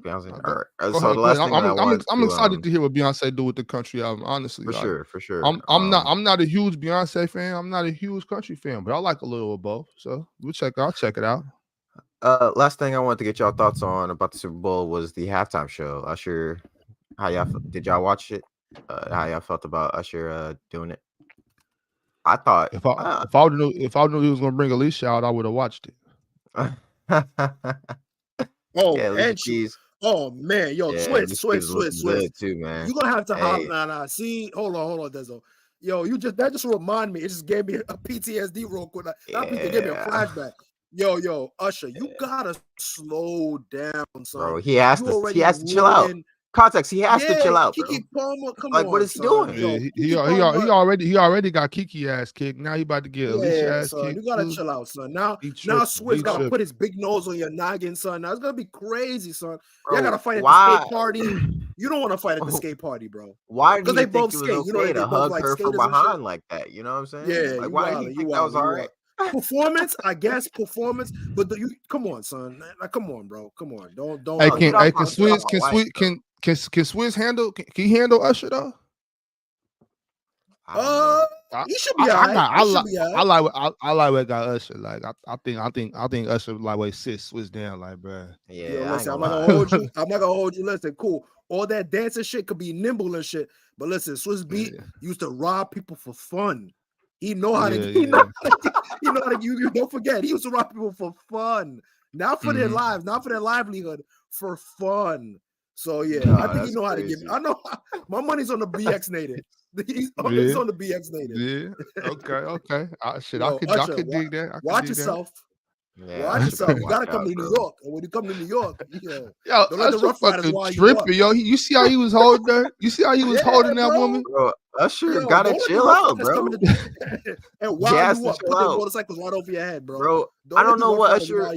A: Beyonce. All right.
B: Go
A: So
B: ahead,
A: the
B: go
A: last
B: ahead.
A: thing that I wanted
B: I'm
A: to
B: excited to hear what Beyonce do with the country album. Honestly,
A: for
B: like,
A: sure.
B: I'm not a huge Beyonce fan. I'm not a huge country fan, but I like a little of both. So I'll check it out.
A: Last thing I wanted to get y'all thoughts on about the Super Bowl was the halftime show. Usher, did y'all watch it? How y'all felt about Usher doing it? I thought
B: If I knew he was gonna bring Alicia out, I would have watched it.
D: Oh,
A: yeah, Alicia
D: and
A: Keys.
D: oh man, yo,
A: Yeah,
D: Swiss.
A: good too, man.
D: You're gonna have to
A: Hey.
D: nah. See, hold on, Dezo. Yo, that just remind me. It just gave me a PTSD real quick. It gave me a flashback. Yo, Usher, you gotta slow down, son.
A: Bro, he has to chill out. Context, he has to chill out, bro.
D: Keke Palmer, come
A: like,
D: on,
A: what is he
D: son.
A: doing?
B: Yeah, he already got Kiki ass kicked. Now he about to get Alicia ass
D: son,
B: kicked.
D: you gotta chill out, son. Now Swiss gotta put his big nose on your noggin, son. Now it's gonna be crazy, son. Y'all gotta fight at the skate party. You don't want to fight at the skate party, bro.
A: Why do you
D: they
A: think
D: both
A: it was
D: skate?
A: okay
D: You know they
A: to
D: both
A: hug
D: like
A: her from
D: skaters and shit?
A: behind like that? You know what I'm saying?
D: Yeah,
A: like, why do you think that was all right?
D: Performance, I guess performance, but you come on, son. Like, come on, bro. Come on. Don't.
B: Hey, can Swizz handle? Can he handle Usher though?
D: He should be all right.
B: I like what got Usher. Like I think Usher like way sits Swizz down. Like, bro.
A: Yeah,
D: yo, listen, I'm not gonna hold you. I'm not gonna hold you. Listen, cool. All that dancing shit could be nimble and shit, but listen, Swizz Beat used to rob people for fun. He know how to. He know how to. You don't forget. He used to rob people for fun, not for their lives, not for their livelihood, for fun. So yeah, I think he know how to give me. I know my money's on the BX native. He's on the BX native.
B: Yeah. Okay. I could dig that.
D: Watch yourself. Watch yourself. You gotta come to New York. And when you come to New York, don't let the Rough Riders wild you up.
B: Yo, you see how he was holding her? You see how he was holding that woman?
A: Bro, Usher gotta chill out, bro.
D: And wild you up. Put their motorcycles right over your head, bro.
A: I don't know what Usher.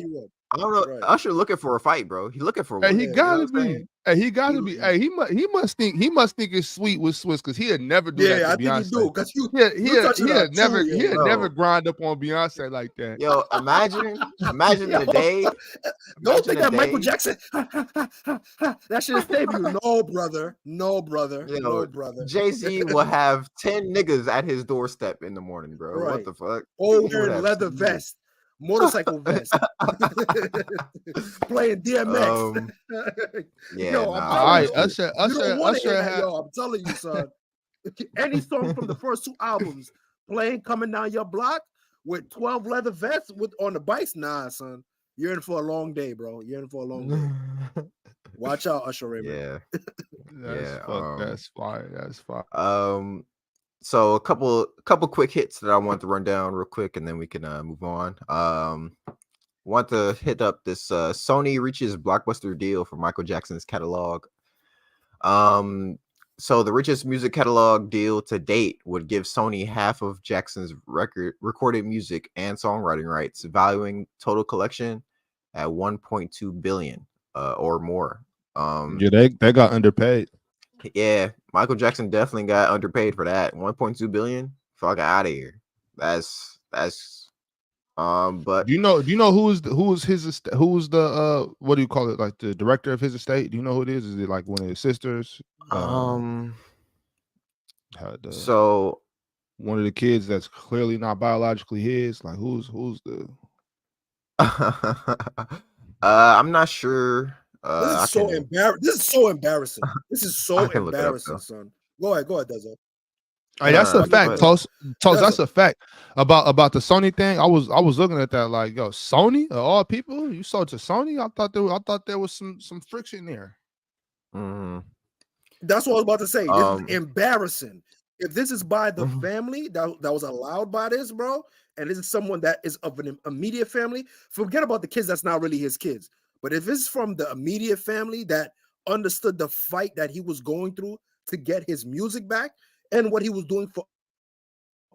A: I don't know. Right. Usher looking for a fight, bro. He looking for one.
B: He gotta be. He gotta be. Hey, he must think it's sweet with Swizz because he'd never do that to
D: I
B: Beyonce.
D: think he do because
B: he'd never grind up on Beyonce like that.
A: Yo, imagine the day.
D: Don't think that Michael Jackson. That shit is debut. No, brother. No, brother.
A: Jay-Z will have 10 niggas at his doorstep in the morning, bro. Right. What the fuck?
D: All wearing leather vest. Motorcycle vest, playing DMX. I'm telling you, son. Any song from the first 2 albums playing coming down your block with 12 leather vests on the bikes, nah, son. You're in for a long day, bro. You're in for a long day. Watch out, Usher Raymond.
B: That's fire.
A: So a couple quick hits that I want to run down real quick, and then we can move on. Want to hit up this Sony reaches blockbuster deal for Michael Jackson's catalog. So the richest music catalog deal to date would give Sony half of Jackson's recorded music and songwriting rights, valuing total collection at $1.2 billion or more.
B: They got underpaid.
A: Yeah, Michael Jackson definitely got underpaid for that. 1.2 billion. Fuck out of here. That's but
B: do you know who's the what do you call it, like the director of his estate? Do you know who it is? Is it like one of his sisters?
A: So
B: one of the kids that's clearly not biologically his. Like who's the
A: I'm not sure.
D: This is so embarrassing. This is so embarrassing, son. Go ahead, Dezo.
B: Hey, that's a fact, Tos. That's a fact about the Sony thing. I was looking at that like, yo, Sony of all people, you sold to Sony. I thought there was some friction there.
A: Mm-hmm.
D: That's what I was about to say. This is embarrassing. If this is by the family that was allowed by this, bro, and this is someone that is of an immediate family, forget about the kids that's not really his kids. But if it's from the immediate family that understood the fight that he was going through to get his music back and what he was doing for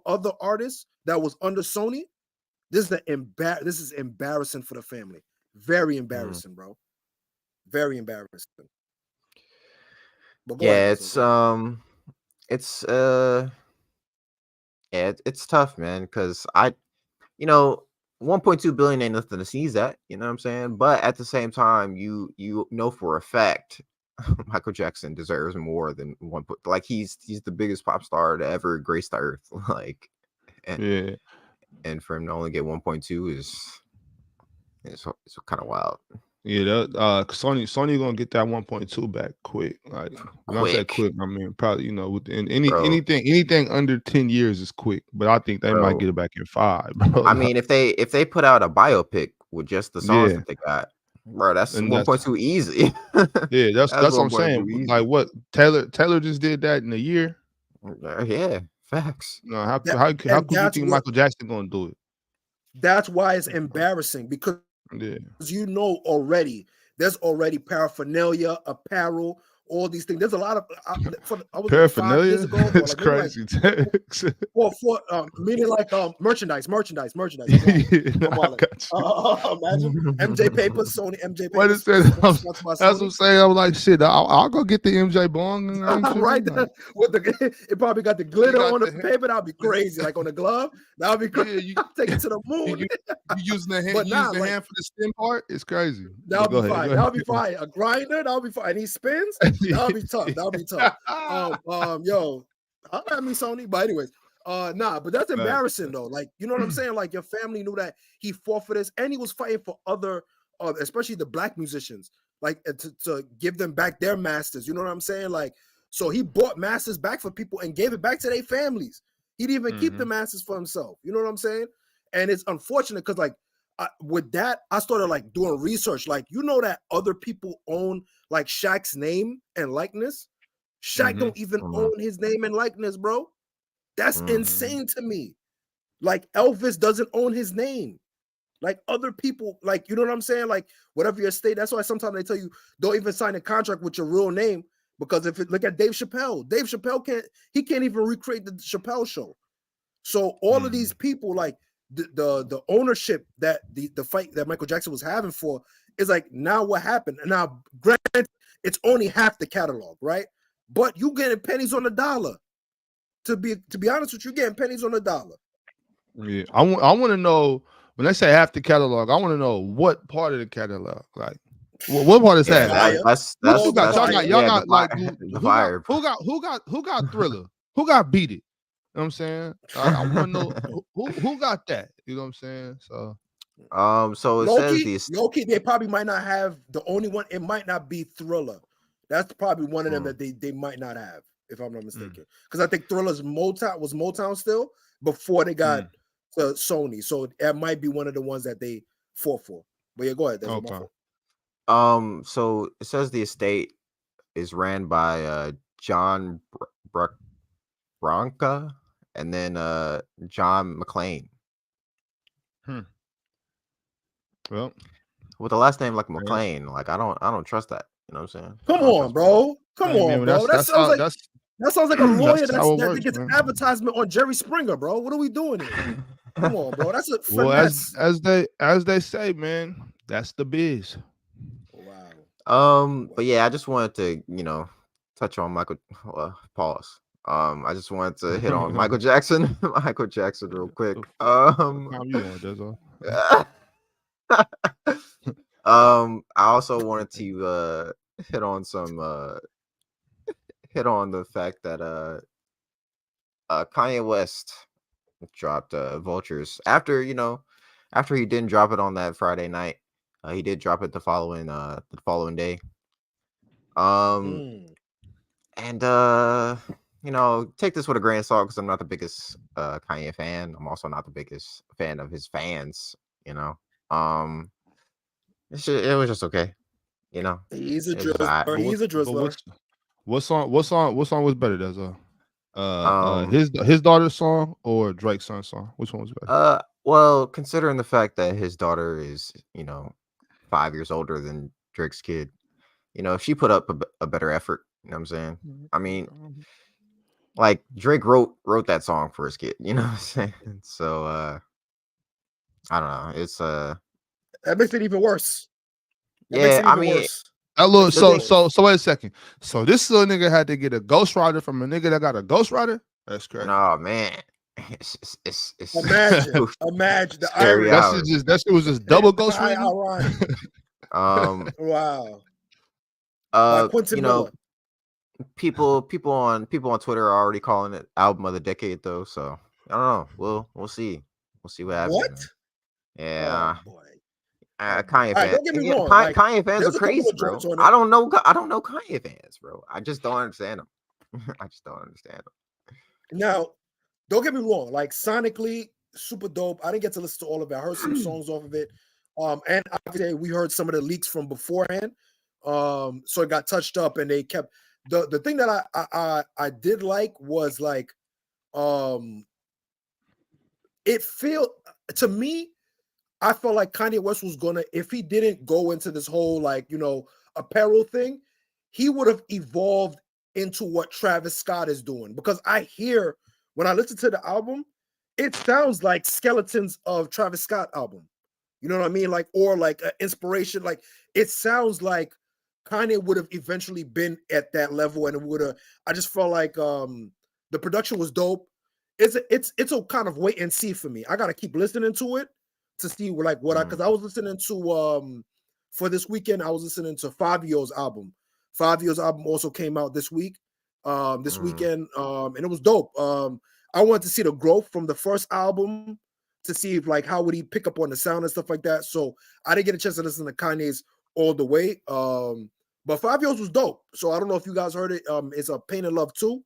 D: other artists that was under Sony. This is embarrassing for the family. Very embarrassing, bro. Very embarrassing. But go ahead,
A: it's tough, man, because 1.2 billion ain't nothing to seize at, you know what I'm saying? But at the same time, you know for a fact Michael Jackson deserves more than like he's the biggest pop star to ever grace the earth. Like, and for him to only get 1.2 is kind of wild.
B: Yeah, Sony gonna get that 1.2 back quick. Like when I say quick, I mean probably within anything under 10 years is quick. But I think they might get it back in 5, bro.
A: I mean, if they put out a biopic with just the songs that they got, bro, that's 1.2 easy.
B: Yeah, that's what I'm saying.
A: Easy.
B: Like what Taylor just did that in a year.
A: Yeah, facts.
B: No, how could you think Michael Jackson gonna do it?
D: That's why it's embarrassing because already there's already paraphernalia, apparel, all these things. There's a lot of
B: paraphernalia. It's crazy.
D: Meaning like merchandise.
B: Imagine
D: MJ paper, Sony MJ paper.
B: That's what I'm saying. I'm like, shit. I'll go get the MJ bong.
D: Right there with it probably got the glitter on the paper. That'd be crazy. Like on the glove, that'd be crazy. Yeah, take it to the moon.
B: You using the hand, hand for the stem part? It's crazy.
D: That'll be fine. That'll be fine. A grinder. That'll be fine. And he spins. That'll be tough. That'll be tough. Yo, I'll have me Sony. But anyways, but that's embarrassing though. Like, you know what I'm saying? Like your family knew that he fought for this, and he was fighting for other, especially the black musicians, like to give them back their masters. You know what I'm saying? Like, so he bought masters back for people and gave it back to their families. He didn't even keep the masters for himself. You know what I'm saying? And it's unfortunate because like with that, I started like doing research. Like, you know that other people own like Shaq's name and likeness. Shaq don't even own his name and likeness, bro. That's insane to me. Like Elvis doesn't own his name. Like other people, like, you know what I'm saying? Like whatever your state. That's why sometimes they tell you don't even sign a contract with your real name, because look at Dave Chappelle. Dave Chappelle can't even recreate the Chappelle show. So all of these people, like the ownership that the fight that Michael Jackson was having for is like, now what happened? And now granted, it's only half the catalog, right? But you getting pennies on the dollar. To be honest with you, getting pennies on the dollar.
B: Yeah, I want to know, when they say half the catalog, I want to know what part of the catalog. Like, what part is that? Who got Thriller? Who got Beat It? You know what I'm saying? I want to know who got that. You know what I'm saying? So
A: it says
D: low-key, they probably might not have the only one. It might not be Thriller. That's probably one of them that they might not have, if I'm not mistaken. Because I think Thriller's Motown still before they got to Sony. So it might be one of the ones that they fought for. But yeah, go ahead.
A: So it says the estate is ran by John Branca and then John McClane.
B: Well,
A: with the last name like McClane, like I don't trust that. You know what I'm saying?
D: Come on, bro. That sounds like a lawyer that gets an advertisement on Jerry Springer, bro. What are we doing here? Come on, bro. That's a finesse.
B: Well, as they say, man, that's the biz.
D: Wow.
A: But yeah, I just wanted to, touch on Michael. Pause. I just wanted to hit on Michael Jackson. Michael Jackson, real quick. I also wanted to hit on the fact that Kanye West dropped Vultures after he didn't drop it on that Friday night. He did drop it the following day. And take this with a grain of salt because I'm not the biggest Kanye fan. I'm also not the biggest fan of his fans. It was just okay.
D: He's a drizzler. He's a drizzler.
B: What song was better? There's his daughter's song or Drake's son's song? Which one was better?
A: Well, considering the fact that his daughter is 5 years older than Drake's kid, if she put up a better effort, you know what I'm saying? I mean, like Drake wrote that song for his kid, you know what I'm saying? So I don't know. It's
D: That makes it even worse. That makes
A: yeah,
D: it
A: I
D: even
A: mean,
D: worse.
B: That little,
A: The thing-
B: so wait a second. So this little nigga had to get a ghostwriter from a nigga that got a ghostwriter? That's crazy.
A: no man, it's
D: Imagine the
A: scary
D: irony.
A: hours.
B: That shit was just double ghost
D: How
B: written.
D: ironic.
A: Um,
D: Wow. By Quentin Miller.
A: people on Twitter are already calling it album of the decade though. So I don't know. We'll see. We'll see what happens.
D: What?
A: Man. Yeah.
D: Oh boy.
A: Kanye
D: All right,
A: fans.
D: don't get me
A: Again,
D: wrong. Like,
A: Kanye fans are
D: there's a couple
A: crazy,
D: of
A: bro.
D: joints on
A: I
D: it.
A: don't know Kanye fans, bro. I just don't understand them. I just don't understand them.
D: Now, don't get me wrong. Like sonically, super dope. I didn't get to listen to all of it. I heard some songs off of it. And obviously we heard some of the leaks from beforehand. So it got touched up, and they kept the thing that I did like was like, it felt to me. I felt like Kanye West was gonna, if he didn't go into this whole like, apparel thing, he would have evolved into what Travis Scott is doing. Because I hear when I listen to the album, it sounds like skeletons of Travis Scott album. You know what I mean? Like, or like an inspiration. Like, it sounds like Kanye would have eventually been at that level, and it would have. I just felt like the production was dope. It's a kind of wait and see for me. I gotta keep listening to it to see like what because I was listening to for this weekend, I was listening to Fabio's album. Fabio's album also came out this week, this weekend, and it was dope. I wanted to see the growth from the first album to see if like how would he pick up on the sound and stuff like that. So I didn't get a chance to listen to Kanye's all the way. But Fabio's was dope. So I don't know if you guys heard it. It's a Pain and Love 2.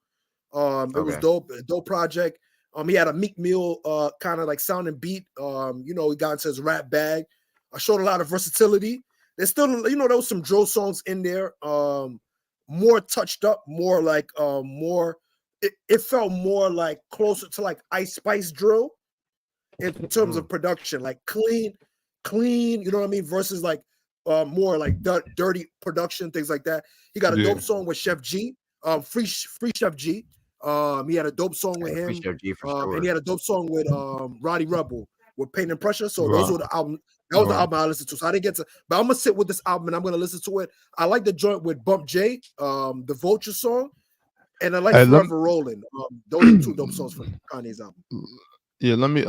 D: It was dope, a dope project. He had a Meek Mill kind of like sound and beat. He got into his rap bag. I showed a lot of versatility. There's still, there was some drill songs in there. More touched up, more like more. It felt more like closer to like Ice Spice drill in terms of production, like clean. You know what I mean? Versus like more like dirty production, things like that. He got a dope song with Chef G. Free Chef G. He had a dope song with him, and he had a dope song with Roddy Rebel with Pain and Pressure. So those were the album. That was the album I listened to. So I didn't get to, but I'm gonna sit with this album and I'm gonna listen to it. I like the joint with Bump J, the Vulture song, and I like Forever Rolling. Those are two dope songs from Kanye's album.
B: Yeah, let me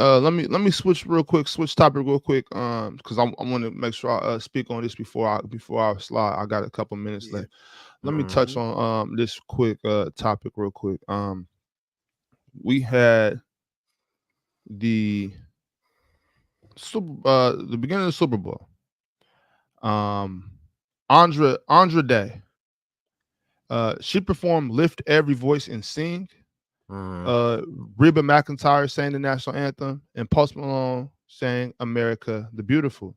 B: switch topic real quick, because I want to make sure I speak on this before I slide. I got a couple minutes left. Let me touch on this quick topic real quick. We had the beginning of the Super Bowl. Andra Day. She performed "Lift Every Voice and Sing." Reba McEntire sang the national anthem, and Post Malone sang "America the Beautiful."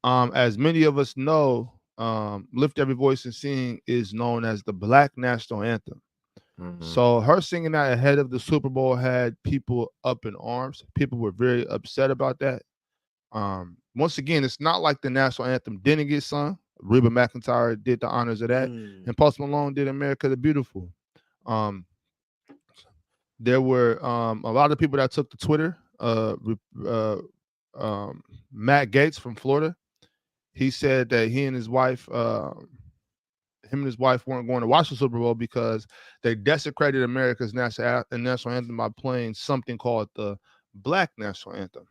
B: As many of us know, "Lift Every Voice and Sing" is known as the Black national anthem. So her singing that ahead of the Super Bowl had people up in arms. People were very upset about that. Once again, it's not like the national anthem didn't get sung. Reba McEntire did the honors of that, and Post Malone did "America the Beautiful." There were a lot of people that took to Twitter. Matt Gaetz from Florida, he said that him and his wife weren't going to watch the Super Bowl because they desecrated America's national anthem by playing something called the Black national anthem.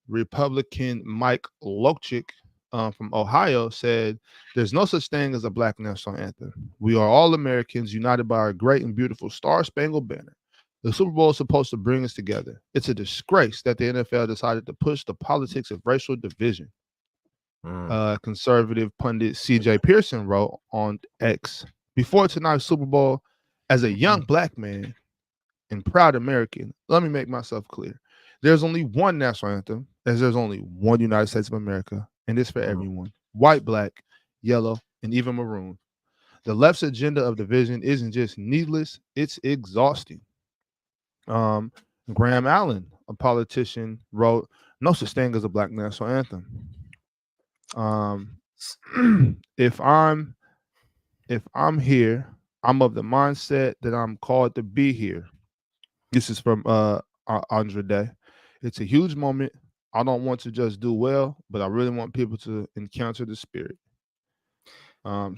B: Republican Mike Lowchick from Ohio said, "There's no such thing as a Black national anthem. We are all Americans united by our great and beautiful Star-Spangled Banner. The Super Bowl is supposed to bring us together. It's a disgrace that the NFL decided to push the politics of racial division." Conservative pundit CJ Pearson wrote on X, "Before tonight's Super Bowl, as a young Black man and proud American, let me make myself clear. There's only one national anthem, as there's only one United States of America, and it's for everyone, white, Black, yellow, and even maroon. The left's agenda of division isn't just needless, it's exhausting." Graham Allen, a politician, wrote, "No such thing as a Black national anthem. If I'm if I'm here, I'm of the mindset that I'm called to be here. This is from Andre Day. It's a huge moment. I don't want to just do well, but I really want people to encounter the spirit.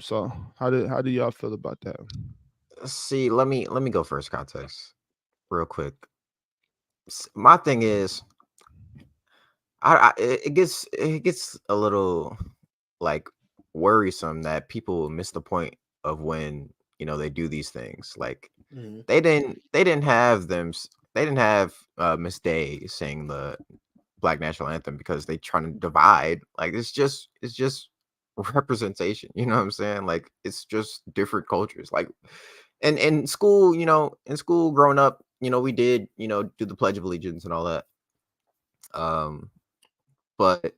B: So how do y'all feel about that?
A: See, let me go first. Context, real quick. My thing is, it gets a little like worrisome that people miss the point of when they do these things. Like
D: Mhm.
A: they didn't have Miss Day sing the Black National Anthem because they trying to divide. Like it's just representation. You know what I'm saying? Like it's just different cultures. Like in school, growing up, we did do the Pledge of Allegiance and all that. But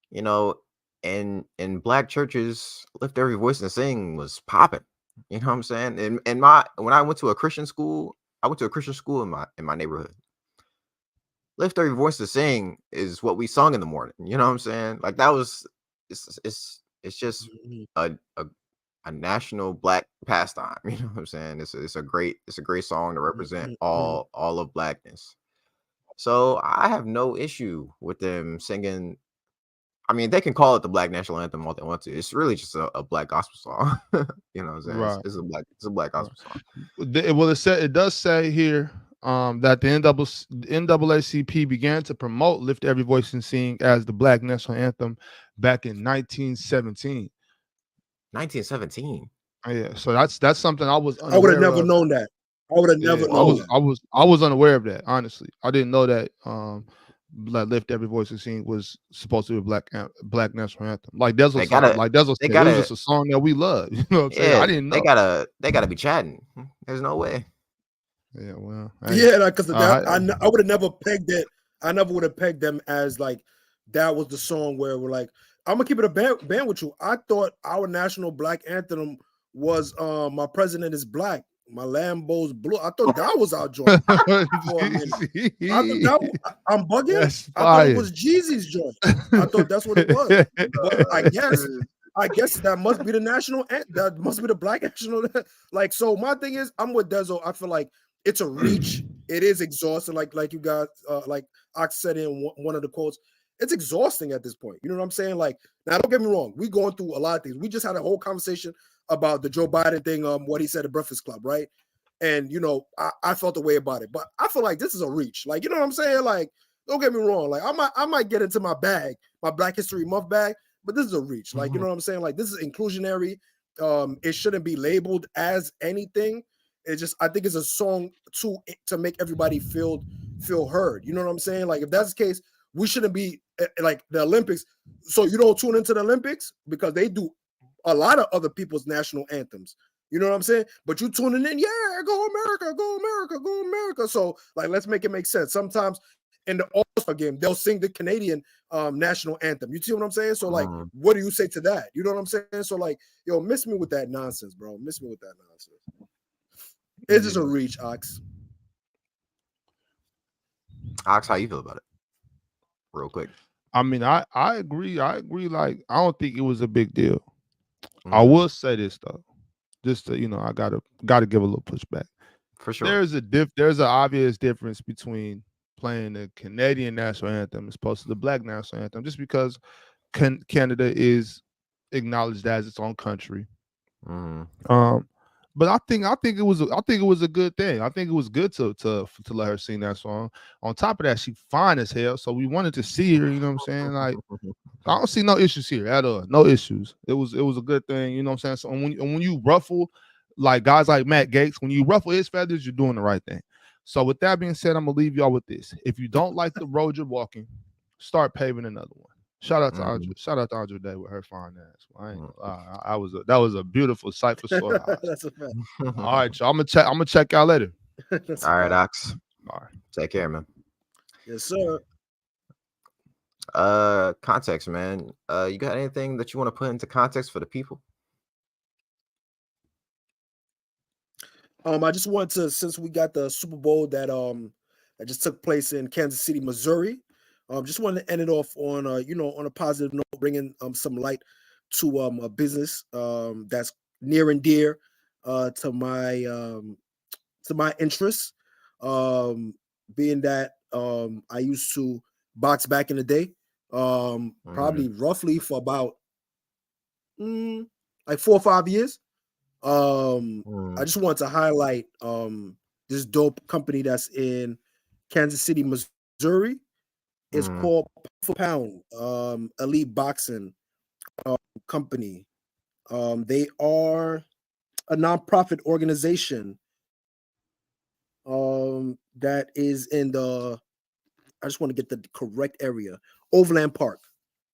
A: you know, in black churches, lift every voice and sing was popping. You know what I'm saying? And when I went to a Christian school, I went to a Christian school in my neighborhood. Lift every voice to sing is what we sung in the morning. You know what I'm saying? Like that was it's just
D: Mhm.
A: a national black pastime. You know what I'm saying? It's a great song to represent
D: Mhm.
A: all of blackness. So I have no issue with them singing. I mean, they can call it the Black National Anthem all they want to. It's really just a black gospel song. You know what I'm saying?
B: Right.
A: It's a black
B: Right.
A: gospel song.
B: Well, it does say here that the NAACP began to promote "Lift Every Voice and Sing" as the Black National Anthem back in 1917.
A: 1917.
B: Yeah, so that's something I was
D: I would have
B: unaware
D: never
B: of.
D: known that. I would have
B: Yeah,
D: never
B: I
D: known
B: was
A: Whoa.
D: that.
B: I was unaware of that. Honestly, I didn't know that. Like "Lift Every Voice and Sing" was supposed to be a black national anthem. Like
A: They
B: Desel
A: gotta
B: like Desel
A: they
B: said, it was
A: gotta
B: just a song that we love. You know what I'm saying? I
A: yeah,
B: didn't
A: they
B: know.
A: gotta be chatting. There's no way.
B: Yeah, well, hey,
D: Yeah, because that
B: I,
D: I would have never pegged it. I never would have pegged them as like that was the song where we're like, I'm gonna keep it a band with you. I thought our national black anthem was "My President is Black, My Lambo's Blue." I thought that was our joint for a minute. I thought that I'm bugging.
B: that's
D: I thought it
B: fire.
D: was Jeezy's joint. I thought that's what it was. But I guess that must be the national. That must be the black national. Like so, my thing is, I'm with Dezo. I feel like it's a reach. It is exhausting. Like you guys, like Ox said in one of the quotes, it's exhausting at this point. You know what I'm saying? Like now, don't get me wrong. We going through a lot of things. We just had a whole conversation about the Joe Biden thing. What he said at Breakfast Club, right? And I felt the way about it, but I feel like this is a reach. Like, you know what I'm saying? Like, don't get me wrong. Like, I might get into my bag, my Black History Month bag, but this is a reach. Like, you know what I'm saying? Like, this is inclusionary. It shouldn't be labeled as anything. It just, I think it's a song to make everybody feel heard. You know what I'm saying? Like, if that's the case, we shouldn't be like the Olympics. So you don't tune into the Olympics because they do a lot of other people's national anthems. You know what I'm saying? But you tuning in, yeah, go America, go America, go America. So like, let's make it make sense. Sometimes in the All-Star game, they'll sing the Canadian national anthem. You see what I'm saying? So like, what do you say to that? You know what I'm saying? So like, yo, miss me with that nonsense, bro. Miss me with that nonsense. It's just a reach, Ox.
A: Ox, how you feel about it? Real quick.
B: I mean, I agree. I agree. Like, I don't think it was a big deal. I will say this though, just to, I gotta give a little pushback.
A: For sure.
B: There's an obvious difference between playing the Canadian national anthem as opposed to the Black national anthem, just because Canada is acknowledged as its own country. But I think it was a good thing. I think it was good to let her sing that song. On top of that, she fine as hell, so we wanted to see her. You know what I'm saying? Like, I don't see no issues here at all. No issues. It was a good thing. You know what I'm saying? So when you ruffle, like guys like Matt Gaetz, when you ruffle his feathers, you're doing the right thing. So with that being said, I'm gonna leave y'all with this. If you don't like the road you're walking, start paving another one. Shout out to Andre. Shout out to Andre Day with her fine ass. I ain't gonna lie. That was a beautiful sight for sore eyes.
D: That's a fact.
B: All right, y'all. I'm gonna check y'all later.
A: All right, Ox.
B: All right.
A: Take care, man.
D: Yes, sir.
A: Context, man. You got anything that you want to put into context for the people?
D: I just want to, since we got the Super Bowl that just took place in Kansas City, Missouri, just wanted to end it off on on a positive note, bringing some light to a business that's near and dear to my interests. Being that I used to box back in the day, probably roughly for about like 4 or 5 years. I just want to highlight this dope company that's in Kansas City, Missouri. It's called Pound for Pound, Elite Boxing company. They are a nonprofit organization that is in the, I just want to get the correct area, Overland Park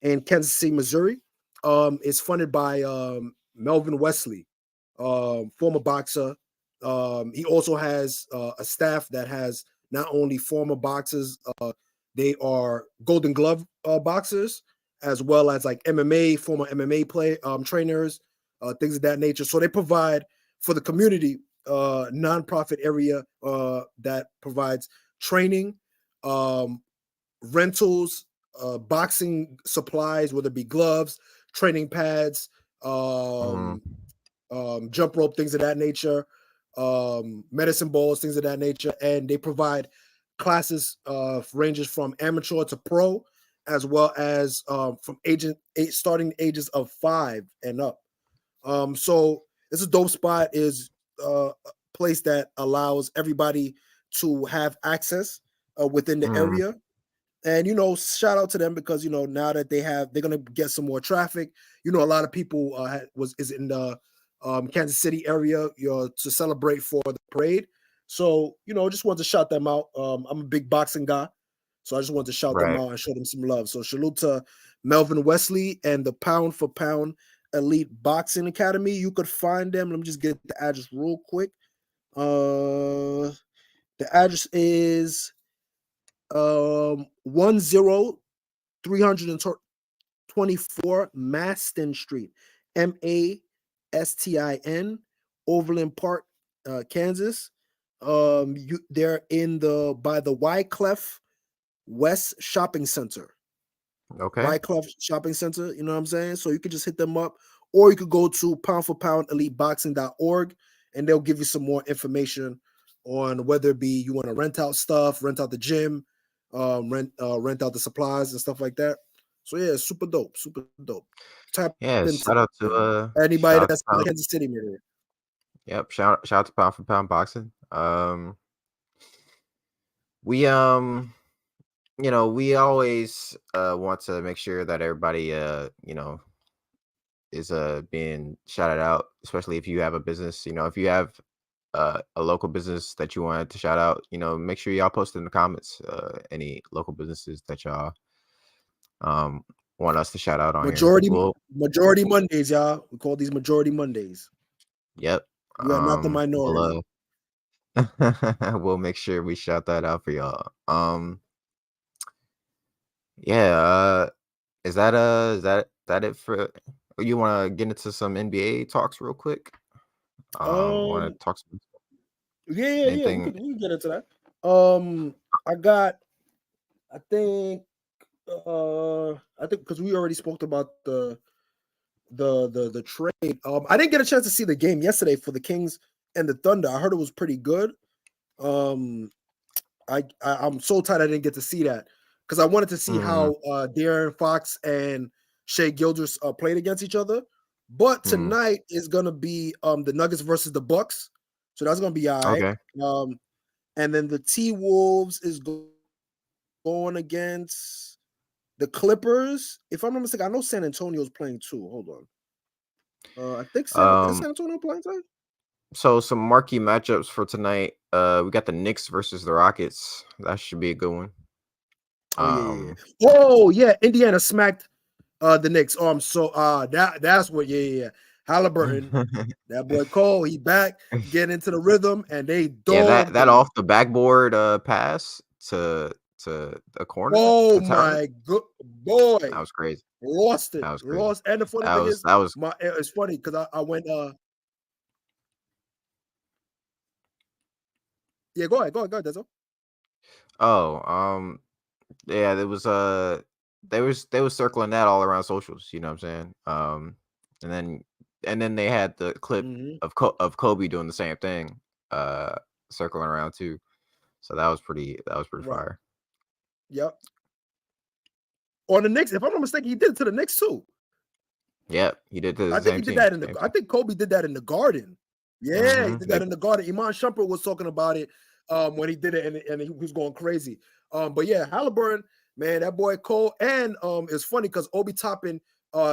D: in Kansas City, Missouri. It's funded by Melvin Wesley, former boxer. He also has a staff that has not only former boxers, they are Golden Glove boxers, as well as like MMA, former MMA trainers, things of that nature. So they provide for the community nonprofit area that provides training, rentals, boxing supplies, whether it be gloves, training pads, jump rope, things of that nature, medicine balls, things of that nature. And they provide classes ranges from amateur to pro, as well as from starting ages of 5 and up. So it's a dope spot. Is a place that allows everybody to have access within the area. And shout out to them because now that they're gonna get some more traffic. A lot of people is in the Kansas City area, to celebrate for the parade. So just want to shout them out. I'm a big boxing guy, so I just want to shout them out and show them some love. So salute to Melvin Wesley and the Pound for Pound Elite Boxing Academy. You could find them. Let me just get the address real quick. The address is 10324 Maston Street, Mastin, Overland Park, Kansas. They're by the Wycliffe West Shopping Center.
A: Okay.
D: Wycliffe Shopping Center, you know what I'm saying? So you could just hit them up, or you could go to poundforpoundeliteboxing.org and they'll give you some more information on whether it be you want to rent out stuff, rent out the gym, rent out the supplies and stuff like that. So yeah, super dope, super dope. Tap into
A: shout out to
D: anybody that's in Kansas City area.
A: Yep, shout out to Pound for Pound Boxing. We we always want to make sure that everybody is being shouted out, especially if you have a business. If you have a local business that you wanted to shout out, make sure y'all post in the comments any local businesses that y'all want us to shout out on
D: Majority Mondays, y'all. We call these Majority Mondays.
A: Yep.
D: You are not the minority.
A: We'll make sure we shout that out for y'all. Is that it for you? Want to get into some NBA talks real quick? Want to talk some?
D: Yeah. We can get into that. I think because we already spoke about the trade. I didn't get a chance to see the game yesterday for the Kings and the Thunder. I heard it was pretty good. I'm so tired I didn't get to see that because I wanted to see how De'Aaron Fox and Shai Gilgeous played against each other. But tonight is gonna be the Nuggets versus the Bucks, so that's gonna be all right.
A: Okay.
D: And then the T-Wolves is going against the Clippers. If I'm not mistaken, I know San Antonio's playing too. Hold on. I think is San Antonio playing tonight?
A: So some marquee matchups for tonight. We got the Knicks versus the Rockets. That should be a good one.
D: Oh yeah, Indiana smacked the Knicks. That's what. Yeah. Halliburton, that boy Cole, he back, getting into the rhythm, and they
A: that off the backboard pass to a corner.
D: Oh my good boy,
A: that was crazy.
D: Lost it. Lost. And the funny thing is, it's funny because I went. Yeah, go ahead, Dezo.
A: Oh, yeah, there was they was circling that all around socials. You know what I'm saying? And then and then they had the clip of Kobe doing the same thing, circling around too. So that was pretty fire.
D: Yep. On the Knicks, if I'm not mistaken, he did it to the Knicks too.
A: Yep, he did the
D: I
A: same
D: think he
A: team.
D: did that in the. I think Kobe did that in the Garden. Yeah, he did that
A: Yep.
D: in the Garden. Iman Shumpert was talking about it when he did it, and he was going crazy. But yeah, Halliburton, man, that boy Cole, and it's funny because Obi Toppin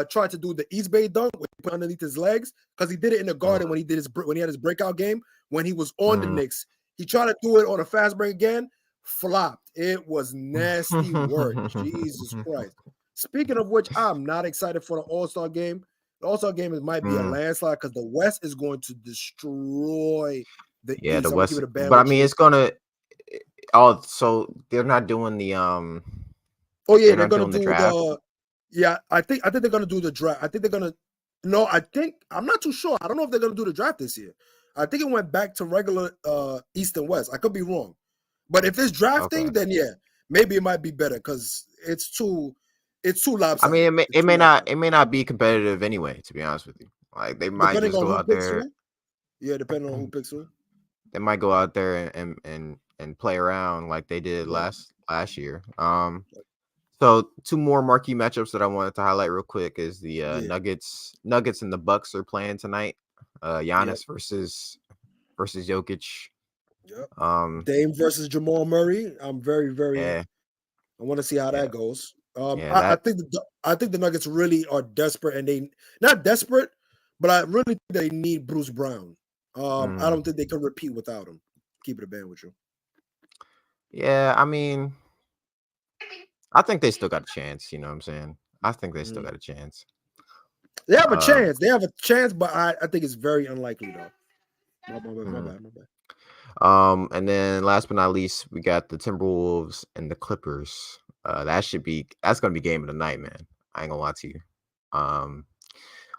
D: tried to do the East Bay dunk with put underneath his legs because he did it in the Garden when he had his breakout game when he was on the Knicks. He tried to do it on a fast break again, flopped. It was nasty work. Jesus Christ. Speaking of which, I'm not excited for the All-Star game. The All-Star game might be a landslide because the West is going to destroy the East.
A: The
D: I'm
A: West,
D: keep it a band
A: but I
D: with
A: mean,
D: you.
A: it's gonna. Oh, so they're not doing the
D: Oh yeah, they're gonna
A: doing the
D: do
A: draft.
D: Yeah, I think they're gonna do the draft. I think they're gonna. No, I'm not too sure. I don't know if they're gonna do the draft this year. I think it went back to regular East and West. I could be wrong, but if it's drafting, then yeah, maybe it might be better because it's too lopsided.
A: I mean, it may not be competitive anyway. To be honest with you, like they might
D: depending
A: just
D: on
A: go
D: who
A: out
D: picks
A: there.
D: who. Yeah, depending on who picks who.
A: They might go out there and play around like they did last year. So 2 more marquee matchups that I wanted to highlight real quick is the Nuggets and the Bucks are playing tonight. Giannis versus Jokic.
D: Yep. Dame versus Jamal Murray. I'm very, very. I want to see how that goes. I think the Nuggets really are desperate, and they not desperate, but I really think they need Bruce Brown. I don't think they can repeat without him. Keep it a band with you.
A: Yeah, I mean, I think they still got a chance. You know what I'm saying? I think they still got a chance.
D: They have a chance. They have a chance, but I think it's very unlikely though. My bad.
A: And then last but not least, we got the Timberwolves and the Clippers. That's gonna be game of the night, man. I ain't gonna lie to you.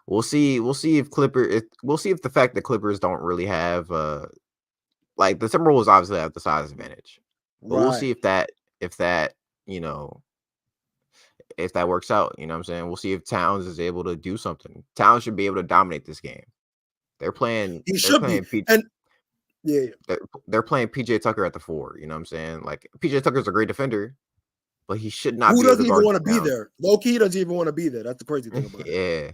A: We'll see if the fact that Clippers don't really have like the Timberwolves obviously have the size advantage. But we'll see if that if that works out, you know what I'm saying? We'll see if Towns is able to do something. Towns should be able to dominate this game. They're playing
D: and
A: they're playing PJ Tucker at the 4, you know what I'm saying? Like PJ Tucker's a great defender, but he should not
D: Who
A: be able to
D: doesn't even want to be there? Low key doesn't even want to be there. That's the crazy thing about it.
A: Yeah.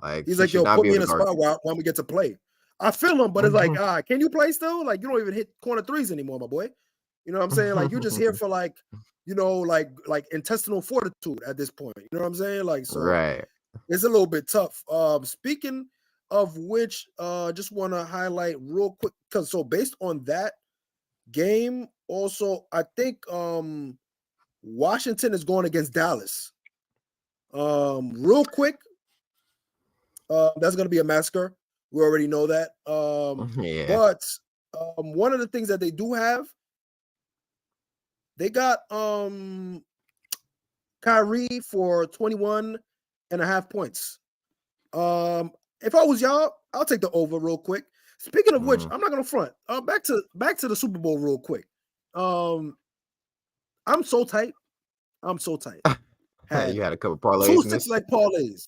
A: Like
D: he's like, yo, put me in a spot when we get to play. I feel him, but it's like, can you play still? Like, you don't even hit corner threes anymore, my boy. You know what I'm saying? Like, you're just here for like, like intestinal fortitude at this point. You know what I'm saying? Like, so it's a little bit tough. Speaking of which, just want to highlight real quick because based on that game, also I think Washington is going against Dallas. Real quick, that's going to be a massacre. We already know that. But one of the things that they do have, they got Kyrie for 21.5 points. If I was y'all, I'll take the over real quick. Speaking of which, I'm not gonna front. Back to the Super Bowl real quick. I'm so tight.
A: You had a couple parlays.
D: 2 6-leg parlays.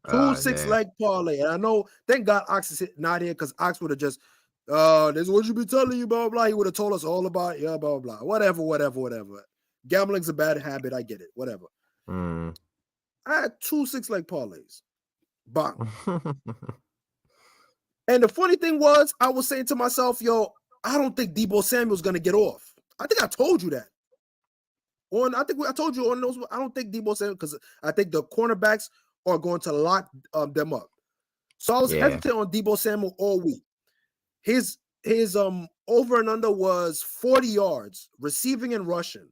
D: 2 6-leg parlay. And I know, thank God Ox is not here because Ox would have just, this is what you be telling you, blah, blah. He would have told us all about, blah, blah. Whatever. Gambling's a bad habit. I get it. Whatever. I had 2 6-leg parlays. Bang. And the funny thing was, I was saying to myself, yo, I don't think Deebo Samuel's going to get off. I think I told you that. I told you on those. I don't think Deebo Samuel, because I think the cornerbacks are going to lock them up. So I was hesitant on Deebo Samuel all week. His over and under was 40 yards, receiving and rushing.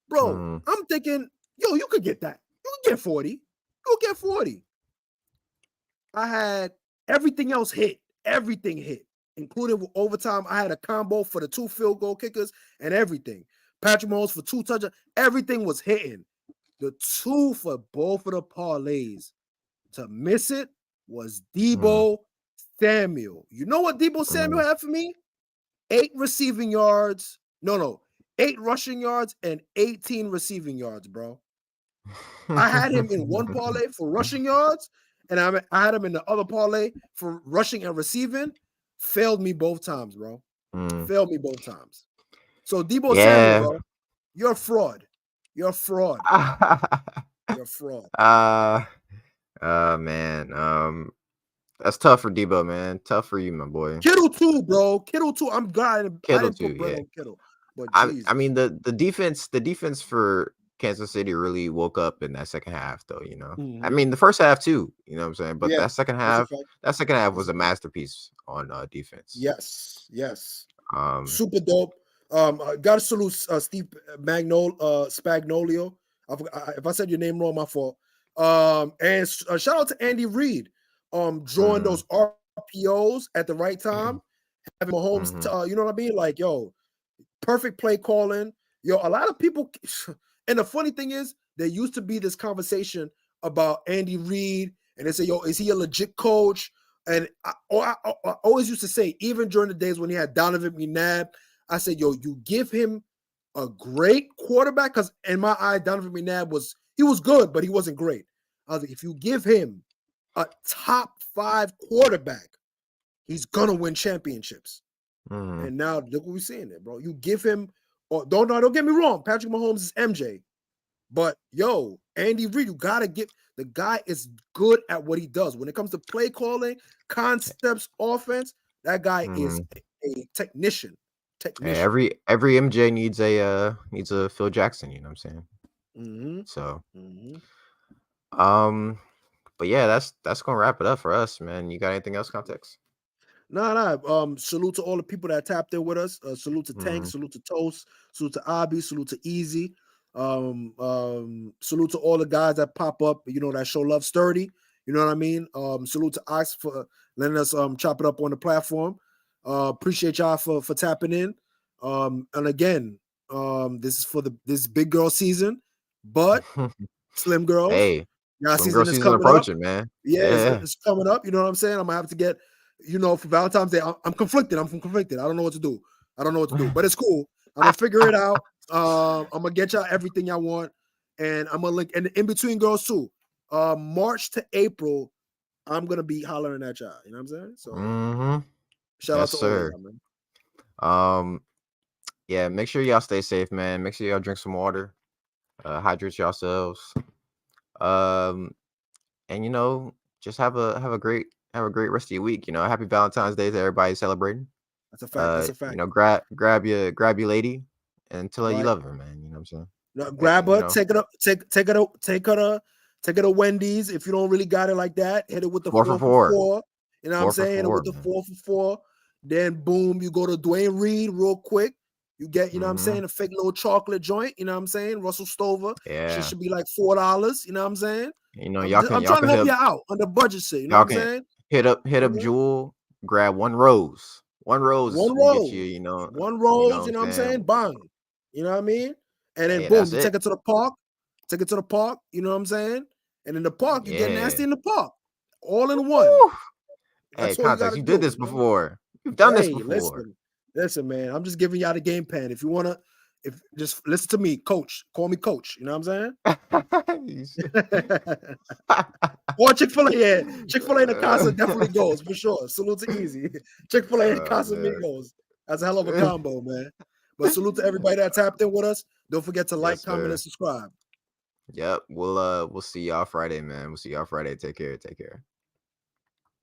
D: Bro, I'm thinking, yo, you could get that. You could get 40. You could get 40. I had everything else hit. Everything hit, including overtime. I had a combo for the 2 field goal kickers and everything. Patrick Mahomes for 2 touchdowns. Everything was hitting. The 2 for both of the parlays. To miss it was Deebo Samuel. You know what Deebo Samuel had for me? 8 receiving yards. No. 8 rushing yards and 18 receiving yards, bro. I had him in one parlay for rushing yards, and I had him in the other parlay for rushing and receiving. Failed me both times, bro. Failed me both times. So Debo Samuel, bro, you're a fraud. You're a fraud. You're a fraud.
A: Man. That's tough for Debo, man. Tough for you, my boy.
D: Kittle too, bro. Kittle too. I'm glad I didn't
A: too,
D: put bread
A: yeah.
D: on Kittle. But
A: I mean the defense for Kansas City really woke up in that second half, though. You know, I mean the first half too. You know what I'm saying? But that second half was a masterpiece on defense.
D: Yes. Super dope. Got to salute Steve Spagnolio. If I said your name wrong, my fault. And shout out to Andy Reid. Drawing those RPOs at the right time, having Mahomes. You know what I mean? Like, yo, perfect play calling. Yo, a lot of people. And the funny thing is, there used to be this conversation about Andy Reid, and they say, yo, is he a legit coach? And I always used to say, even during the days when he had Donovan McNabb, I said, yo, you give him a great quarterback, because in my eye, Donovan McNabb was good, but he wasn't great. I was like, if you give him a top 5 quarterback, he's gonna win championships. And now look what we're seeing there, bro. You give him, don't get me wrong, Patrick Mahomes is MJ, but yo, Andy Reid, you gotta get. The guy is good at what he does. When it comes to play calling, concepts, offense, that guy is a technician.
A: Hey, every MJ needs a Phil Jackson, you know what I'm saying? So but yeah, that's gonna wrap it up for us, man. You got anything else, Context?
D: Nah. Salute to all the people that tapped in with us. Salute to Tank, salute to Toast, salute to Abi, salute to Easy. Salute to all the guys that pop up, you know, that show love sturdy. You know what I mean? Salute to Ox for letting us chop it up on the platform. Appreciate y'all for tapping in. And again, this is for this big girl season, but slim girls.
A: Hey,
D: y'all
A: season is approaching, man.
D: Yeah. It's coming up. You know what I'm saying? I'm gonna have to get, you know, for Valentine's Day. I'm conflicted. I don't know what to do. But it's cool. I'm gonna figure it out. I'm gonna get y'all everything y'all want, and I'm gonna link. And in between girls too, March to April, I'm gonna be hollering at y'all. You know what I'm saying? So shout out to all of y'all, man.
A: Yeah, make sure y'all stay safe, man. Make sure y'all drink some water, hydrate yourselves, and you know, just have a great rest of your week. You know, happy Valentine's Day to everybody celebrating.
D: That's a fact.
A: You know, grab your lady and tell her you love her, man. You know what I'm saying?
D: No, grab her, take her to Wendy's. If you don't really got it like that, hit it with the 4 for 4. You know what I'm saying? Hit it with the 4 for 4. Then boom, you go to Dwayne Reed real quick. You get, you know what I'm saying, a fake little chocolate joint. You know what I'm saying? Russell Stover.
A: Yeah.
D: Shit should be like $4. You know what I'm saying?
A: You know,
D: I'm trying to help you out on the budget shit. You know what I'm saying?
A: Hit up Jewel, grab one rose. One rose. Get you, you know.
D: One rose, you know what I'm saying? Bang. You know what I mean? And then boom, you take it to the park. You know what I'm saying? And in the park, you get nasty in the park. All in one.
A: Hey, Context, you did this before. You've done this before.
D: Listen, man. I'm just giving y'all the game plan. If you wanna, just listen to me, coach. Call me coach. You know what I'm saying? Or Chick-fil-A, yeah. Chick-fil-A in the casa definitely goes for sure. Salute to Easy. Chick-fil-A in the casa goes. That's a hell of a combo, man. But salute to everybody that tapped in with us. Don't forget to like, comment, and subscribe.
A: Yep. We'll see y'all Friday, man. We'll see y'all Friday. Take care.